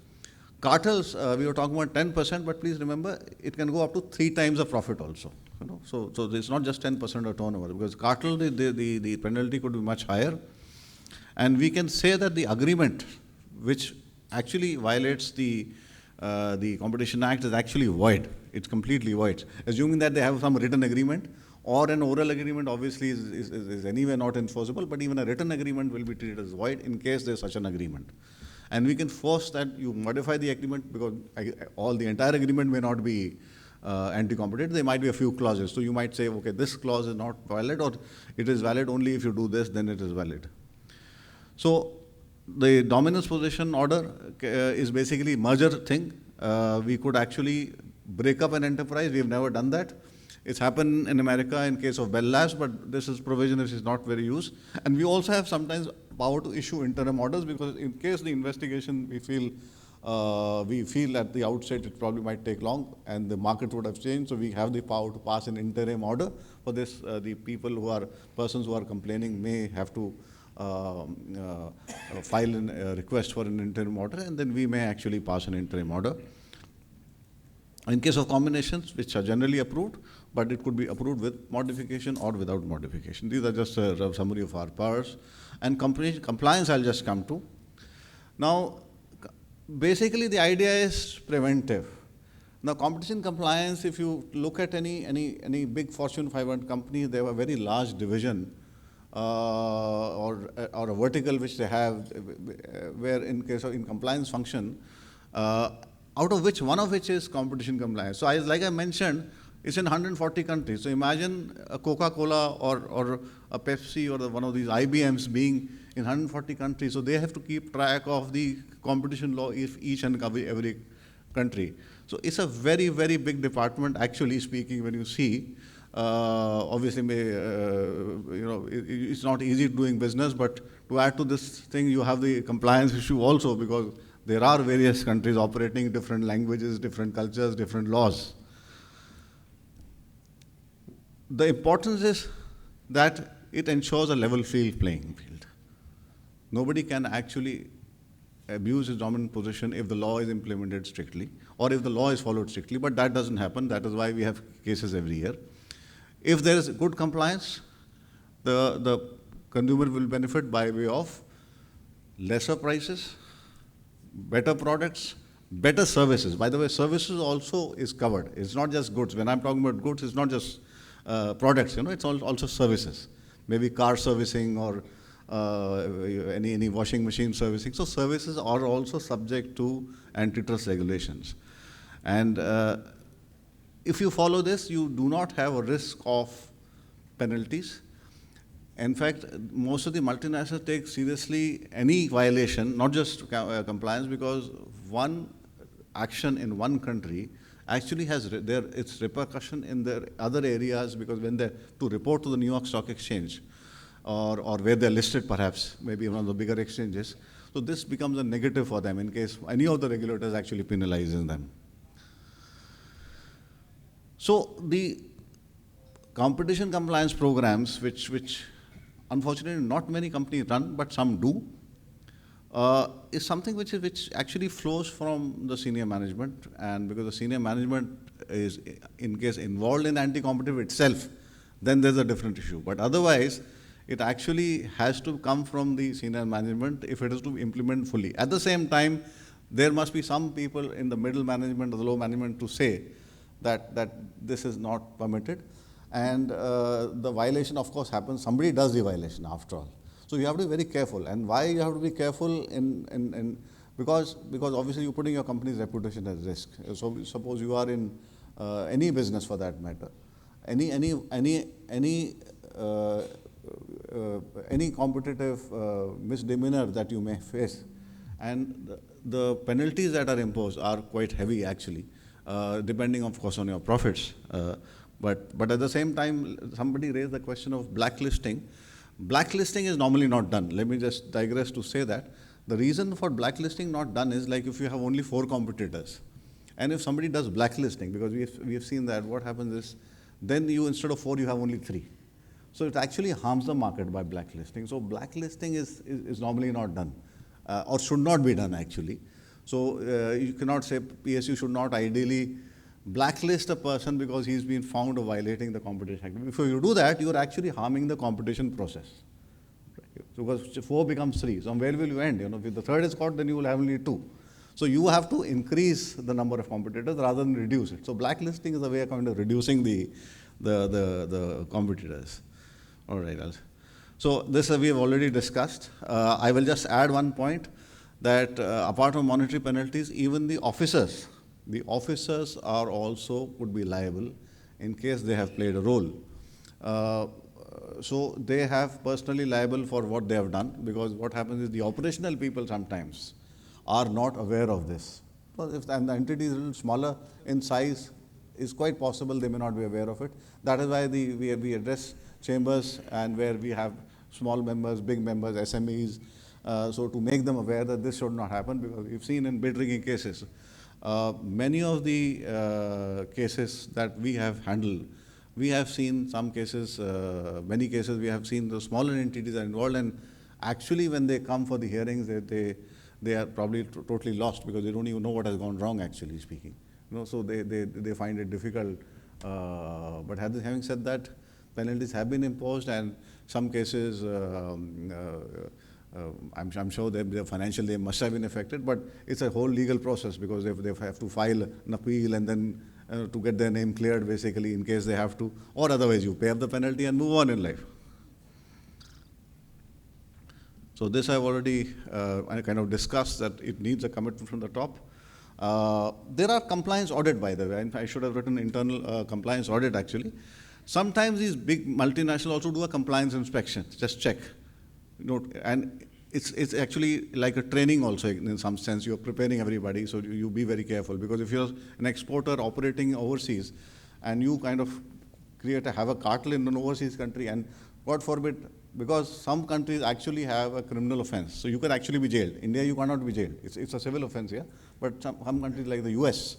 [SPEAKER 7] Cartels, we were talking about 10%, but please remember, it can go up to 3 times the profit also. You know? So it's not just 10% of turnover, because cartel, the penalty could be much higher. And we can say that the agreement which actually violates the Competition Act is actually void. It's completely void. Assuming that they have some written agreement or an oral agreement, obviously is anyway not enforceable, but even a written agreement will be treated as void in case there's such an agreement. And we can force that you modify the agreement, because the entire agreement may not be anti-competitive. There might be a few clauses. So you might say, okay, this clause is not valid, or it is valid only if you do this, then it is valid. So the dominance position order is basically merger thing. We could actually break up an enterprise. We have never done that. It's happened in America in case of Bell Labs, but this is provision which is not very used. And we also have sometimes power to issue interim orders, because in case the investigation we feel at the outset it probably might take long and the market would have changed, so we have the power to pass an interim order. For this, the persons who are complaining may have to file a request for an interim order, and then we may actually pass an interim order. In case of combinations, which are generally approved, but it could be approved with modification or without modification. These are just a summary of our powers. And compliance I'll just come to. Now, basically the idea is preventive. Now, competition compliance, if you look at any big Fortune 500 company, they have a very large division or a vertical which they have, where in case of compliance function, out of which one of which is competition compliance. So like I mentioned, it's in 140 countries. So imagine a Coca-Cola or a Pepsi or one of these IBMs being in 140 countries. So they have to keep track of the competition law if each and every country. So it's a very, very big department, actually speaking, when you see. Obviously, it's not easy doing business, but to add to this thing, you have the compliance issue also, because there are various countries operating, different languages, different cultures, different laws. The importance is that it ensures a level playing field. Nobody can actually abuse his dominant position if the law is implemented strictly, or if the law is followed strictly, but that doesn't happen. That is why we have cases every year. If there is good compliance, the consumer will benefit by way of lesser prices, better products, better services. By the way, services also is covered. It's not just goods. When I'm talking about goods, it's not just products, it's also services. Maybe car servicing or any washing machine servicing. So services are also subject to antitrust regulations. And if you follow this, you do not have a risk of penalties. In fact, most of the multinationals take seriously any violation, not just compliance, because one action in one country actually has its repercussion in their other areas, because when they to report to the New York Stock Exchange or where they're listed, perhaps, maybe one of the bigger exchanges, so this becomes a negative for them in case any of the regulators actually penalizes them. So the competition compliance programs, which unfortunately not many companies run, but some do, is something which actually flows from the senior management, and because the senior management is in case involved in anti-competitive itself, then there's a different issue. But otherwise, it actually has to come from the senior management if it is to implement fully. At the same time, there must be some people in the middle management or the low management to say that this is not permitted. And the violation, of course, happens. Somebody does the violation after all. So you have to be very careful. And why you have to be careful? Because obviously you're putting your company's reputation at risk. So suppose you are in any business for that matter, any competitive misdemeanor that you may face, and the penalties that are imposed are quite heavy actually, depending of course on your profits. But at the same time, somebody raised the question of blacklisting. Blacklisting is normally not done. Let me just digress to say that. The reason for blacklisting not done is like if you have only 4 competitors, and if somebody does blacklisting, because we have seen that what happens is, then you instead of 4, you have only 3. So it actually harms the market by blacklisting. So blacklisting is normally not done, or should not be done actually. So you cannot say PSU should not ideally blacklist a person because he's been found of violating the Competition Act. If you do that, you're actually harming the competition process. So because 4 becomes 3, so where will you end? If the third is caught, then you will have only 2. So you have to increase the number of competitors rather than reduce it. So blacklisting is a way of kind of reducing the competitors. All right. So this we have already discussed. I will just add one point that apart from monetary penalties, even the officers are also could be liable in case they have played a role. So they have personally liable for what they have done, because what happens is the operational people sometimes are not aware of this. So if the entity is a little smaller in size, it's quite possible they may not be aware of it. That is why we address chambers and where we have small members, big members, SMEs, so to make them aware that this should not happen, because we've seen in bid rigging cases, many of the cases that we have handled, we have seen some cases, many cases we have seen the smaller entities are involved, and actually when they come for the hearings, they are probably totally lost, because they don't even know what has gone wrong, actually speaking. So they find it difficult. But having said that, penalties have been imposed, and some cases, I'm sure they financially they must have been affected, but it's a whole legal process, because they have to file an appeal and then to get their name cleared, basically, in case they have to, or otherwise you pay up the penalty and move on in life. So this I've already kind of discussed, that it needs a commitment from the top. There are compliance audit, by the way, and I should have written internal compliance audit actually. Sometimes these big multinationals also do a compliance inspection, just check. And it's actually like a training also in some sense. You're preparing everybody, so you be very careful, because if you're an exporter operating overseas and you kind of have a cartel in an overseas country, and God forbid, because some countries actually have a criminal offense, so you can actually be jailed. India, you cannot be jailed. It's a civil offense here, but some countries like the US,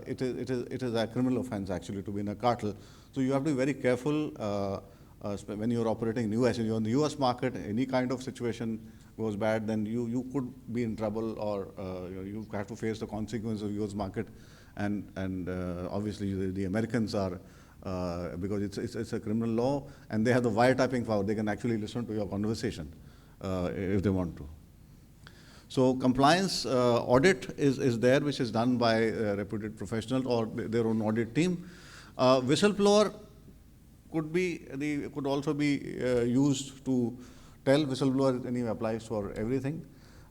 [SPEAKER 7] it is a criminal offense actually to be in a cartel. So you have to be very careful when you're operating in the US. If you're in the US market, any kind of situation goes bad, then you could be in trouble, or you have to face the consequences of the US market. And obviously the Americans are, because it's a criminal law, and they have the wiretapping power. They can actually listen to your conversation if they want to. So compliance audit is there, which is done by reputed professionals or their own audit team. Whistleblower could also be used to tell. Whistleblower anyway applies for everything.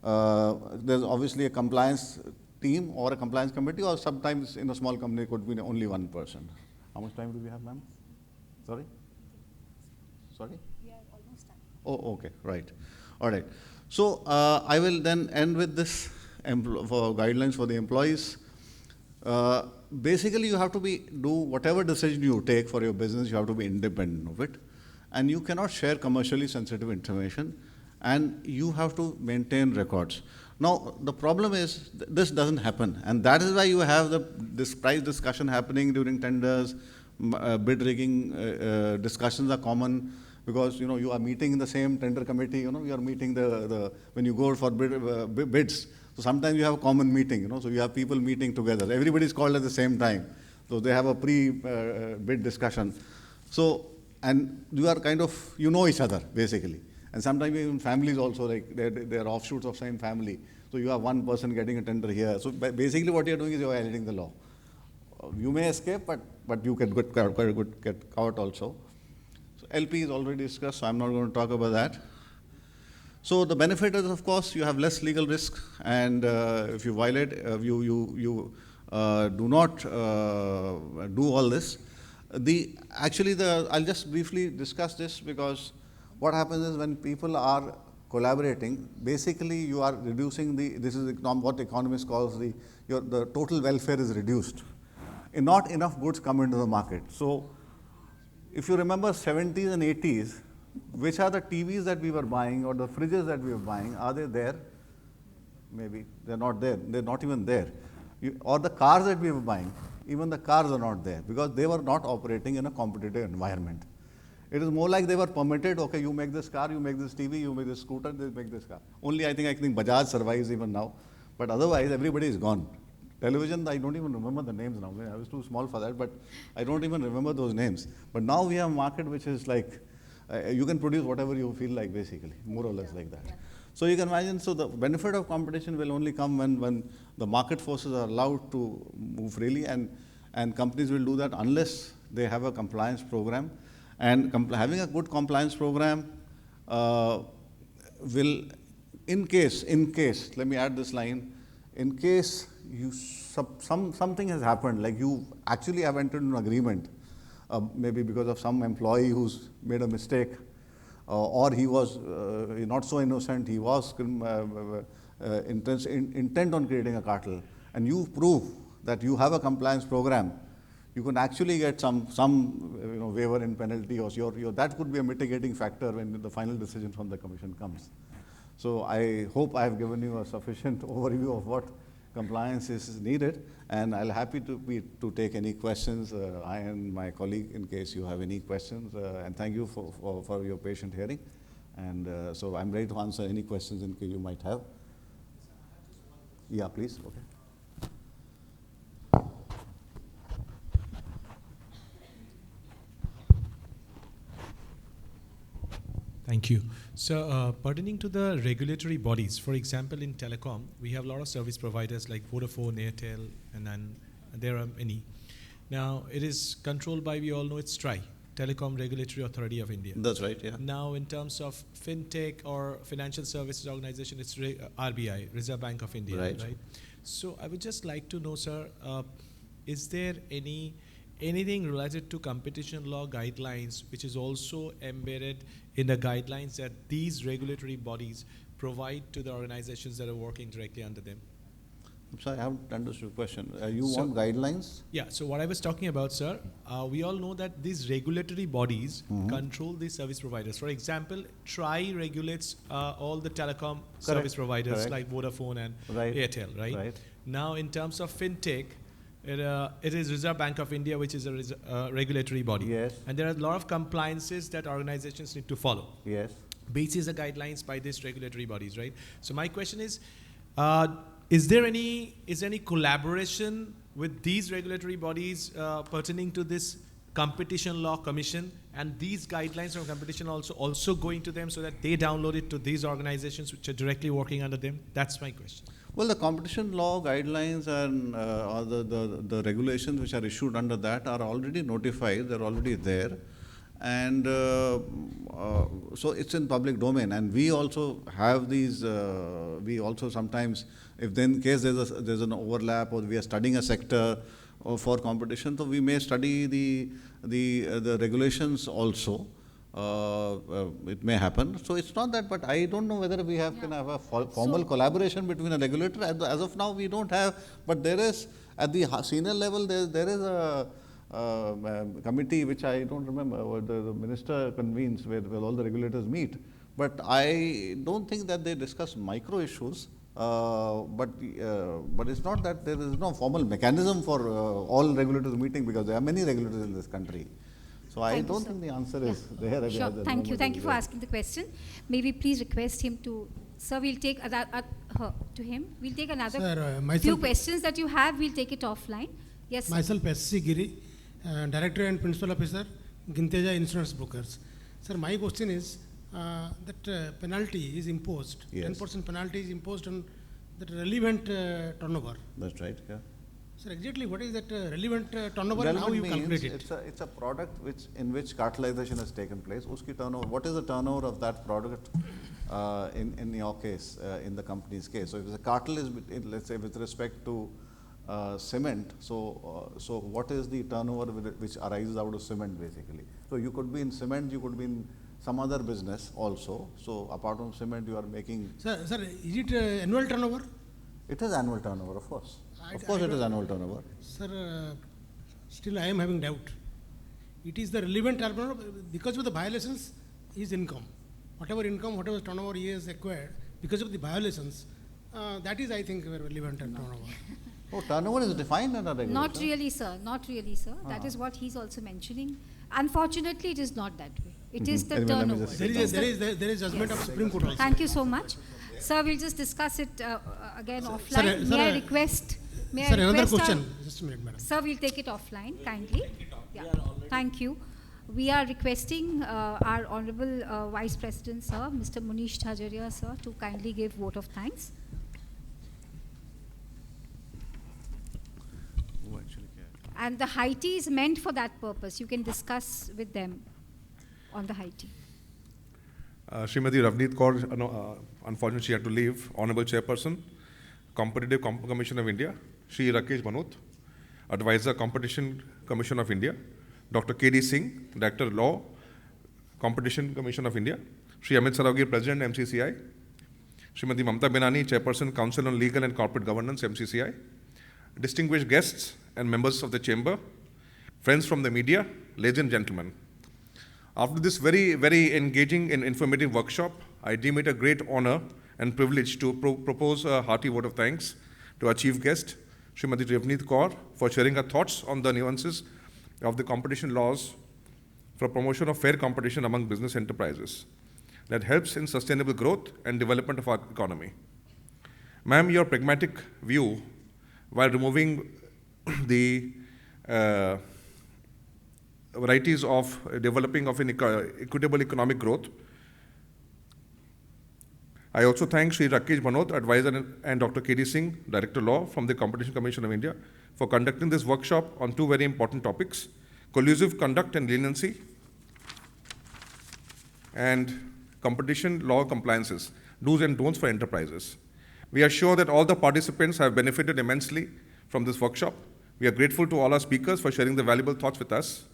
[SPEAKER 7] There's obviously a compliance team or a compliance committee, or sometimes in a small company it could be only one person. How much time do we have, ma'am? Sorry?
[SPEAKER 3] We are almost done.
[SPEAKER 7] Oh, okay, right. All right. So I will then end with this for guidelines for the employees. Basically, you have to do whatever decision you take for your business, you have to be independent of it. And you cannot share commercially sensitive information, and you have to maintain records. Now, the problem is this doesn't happen, and that is why you have this price discussion happening during tenders. Bid rigging discussions are common, because you are meeting in the same tender committee. You are meeting when you go for bids. So sometimes you have a common meeting. So you have people meeting together. Everybody is called at the same time. So they have a pre-bid discussion. So, and you are kind of each other basically. And sometimes even families also, like they are offshoots of same family. So you have one person getting a tender here. So basically what you are doing is you are violating the law. You may escape, but you can get caught also. So LP is already discussed, so I'm not going to talk about that. So the benefit is, of course, you have less legal risk, and if you violate, you do not do all this. I'll just briefly discuss this, because what happens is when people are collaborating, basically you are reducing this is what economists calls the total welfare is reduced. And not enough goods come into the market. So if you remember 70s and 80s, which are the TVs that we were buying or the fridges that we were buying, are they there? Maybe they're not there. They're not even there. Or the cars that we were buying, even the cars are not there, because they were not operating in a competitive environment. It is more like they were permitted, okay, you make this car, you make this TV, you make this scooter, they make this car. Only I think Bajaj survives even now, but otherwise everybody is gone. Television, I don't even remember the names now. I was too small for that, but I don't even remember those names. But now we have a market which is like, you can produce whatever you feel like, basically, more or less like that. So you can imagine, so the benefit of competition will only come when the market forces are allowed to move freely, and companies will do that unless they have a compliance program. And having a good compliance program will, in case, let me add this line, in case you something has happened, like you actually have entered an agreement, maybe because of some employee who's made a mistake, or he was not so innocent, he was intent on creating a cartel, and you prove that you have a compliance program, you can actually get some waiver in penalty, or that could be a mitigating factor when the final decision from the commission comes. So I hope I have given you a sufficient overview of what compliance is needed, and I'll happy to take any questions, I and my colleague, in case you have any questions, and thank you for your patient hearing. And so I'm ready to answer any questions in case you might have. Yeah, please. Okay.
[SPEAKER 10] Thank you. So, pertaining to the regulatory bodies, for example, in telecom, we have a lot of service providers like Vodafone, Airtel, and then there are many. Now, it is controlled by, we all know it's TRAI, Telecom Regulatory Authority of India.
[SPEAKER 7] That's right, yeah.
[SPEAKER 10] Now, in terms of fintech or financial services organization, it's RBI, Reserve Bank of India, right? So, I would just like to know, sir, is there anything related to competition law guidelines which is also embedded in the guidelines that these regulatory bodies provide to the organizations that are working directly under them?
[SPEAKER 7] I'm sorry, I haven't understood the question. You want guidelines?
[SPEAKER 10] Yeah, so what I was talking about, sir, we all know that these regulatory bodies control the service providers. For example, TRAI regulates all the telecom service providers like Vodafone and Airtel, right? Now, in terms of fintech, it is Reserve Bank of India, which is a regulatory body.
[SPEAKER 7] Yes.
[SPEAKER 10] And there are a lot of compliances that organizations need to follow.
[SPEAKER 7] Yes.
[SPEAKER 10] Basis the guidelines by these regulatory bodies, right? So my question is there any collaboration with these regulatory bodies pertaining to this Competition Law Commission, and these guidelines from competition also going to them so that they download it to these organizations which are directly working under them? That's my question.
[SPEAKER 7] Well, the competition law guidelines and or the regulations which are issued under that are already notified, they're already there. And so it's in public domain, and we also have these, we also sometimes, if in case there's an overlap or we are studying a sector or for competition, so we may study the regulations also. It may happen. So it's not that, but I don't know whether we can have a formal collaboration between a regulator. As of now, we don't have, but there is, at the senior level, there is a committee which I don't remember, the minister convenes where all the regulators meet. But I don't think that they discuss micro issues. But it's not that there is no formal mechanism for all regulators meeting, because there are many regulators in this country. So I don't think the answer is there.
[SPEAKER 3] Sure. Thank you for asking the question. May we please request him to, sir, we'll take to him. We'll take another few questions that you have. We'll take it offline. Yes, sir.
[SPEAKER 11] Myself, S.C. Giri, Director and Principal Officer, Ginteja Insurance Brokers. Sir, my question is that penalty is imposed, 10% penalty is imposed on that relevant turnover.
[SPEAKER 7] That's right, yeah.
[SPEAKER 11] Sir, exactly what is that relevant turnover,
[SPEAKER 7] Relevant
[SPEAKER 11] and how you
[SPEAKER 7] means
[SPEAKER 11] calculate it?
[SPEAKER 7] It's a product in which cartelization has taken place. Uski turnover, what is the turnover of that product in your case, in the company's case? So if the cartel is, let's say, with respect to cement, so what is the turnover which arises out of cement, basically? So you could be in cement, you could be in some other business also. So apart from cement, you are making...
[SPEAKER 11] Sir, is it annual turnover?
[SPEAKER 7] It is annual turnover, of course. Of course it is annual turnover.
[SPEAKER 11] Sir, still I am having doubt. It is the relevant turnover because of the violations is income. Whatever turnover he has acquired because of the violations, that is, I think, relevant turnover.
[SPEAKER 7] Oh, turnover is defined under regulation?
[SPEAKER 3] Not really, sir. Not really, sir. That is what he's also mentioning. Unfortunately, it is not that way. It is the turnover.
[SPEAKER 11] There is judgment of Supreme Court also.
[SPEAKER 3] Thank you so much. Sir, we'll just discuss it again offline. May I request?
[SPEAKER 11] Another question. Just a minute, madam.
[SPEAKER 3] Sir, we'll take it offline, kindly. Yeah. Thank you. we are requesting our Honorable Vice President, sir, Mr. Munish Thajaria, sir, to kindly give vote of thanks. And the high tea is meant for that purpose. You can discuss with them on the high tea.
[SPEAKER 12] Srimati Ravneet Kaur, unfortunately she had to leave. Honorable Chairperson, Competitive Commission of India, Shri Rakesh Bhanot, Advisor, Competition Commission of India, Dr. D Singh, Director Law, Competition Commission of India, Shri Amit Saravgi, President, MCCI, Srimati Mamta Benani, Chairperson, Council on Legal and Corporate Governance, MCCI, distinguished guests and members of the Chamber, friends from the media, ladies and gentlemen. After this very, very engaging and informative workshop, I deem it a great honor and privilege to propose a hearty vote of thanks to our chief guest, Srimati Ravneet Kaur, for sharing her thoughts on the nuances of the competition laws for promotion of fair competition among business enterprises that helps in sustainable growth and development of our economy. Ma'am, your pragmatic view while removing the varieties of developing of an equitable economic growth. I also thank Shri Rakesh Bhanot, Advisor, and Dr. D Singh, Director Law from the Competition Commission of India, for conducting this workshop on two very important topics: collusive conduct and leniency, and competition law compliances, do's and don'ts for enterprises. We are sure that all the participants have benefited immensely from this workshop. We are grateful to all our speakers for sharing their valuable thoughts with us.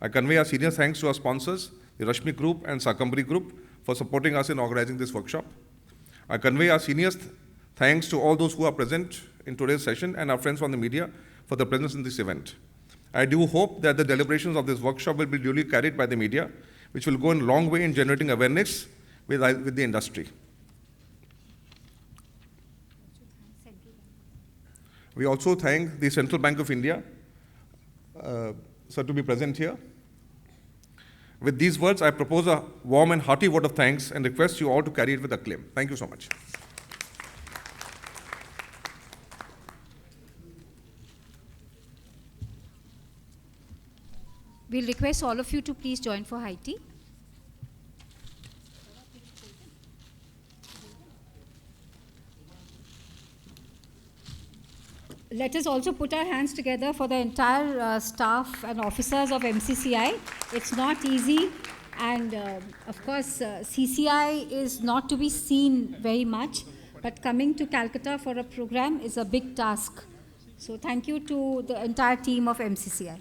[SPEAKER 12] I convey our senior thanks to our sponsors, the Rashmi Group and Sakambri Group, for supporting us in organizing this workshop. I convey our senior thanks to all those who are present in today's session and our friends from the media for their presence in this event. I do hope that the deliberations of this workshop will be duly carried by the media, which will go a long way in generating awareness with the industry. We also thank the Central Bank of India, sir, to be present here. With these words, I propose a warm and hearty vote of thanks and request you all to carry it with acclaim. Thank you so much.
[SPEAKER 3] We'll request all of you to please join for high tea. Let us also put our hands together for the entire staff and officers of MCCI. It's not easy, and of course, CCI is not to be seen very much, but coming to Calcutta for a program is a big task. So thank you to the entire team of MCCI.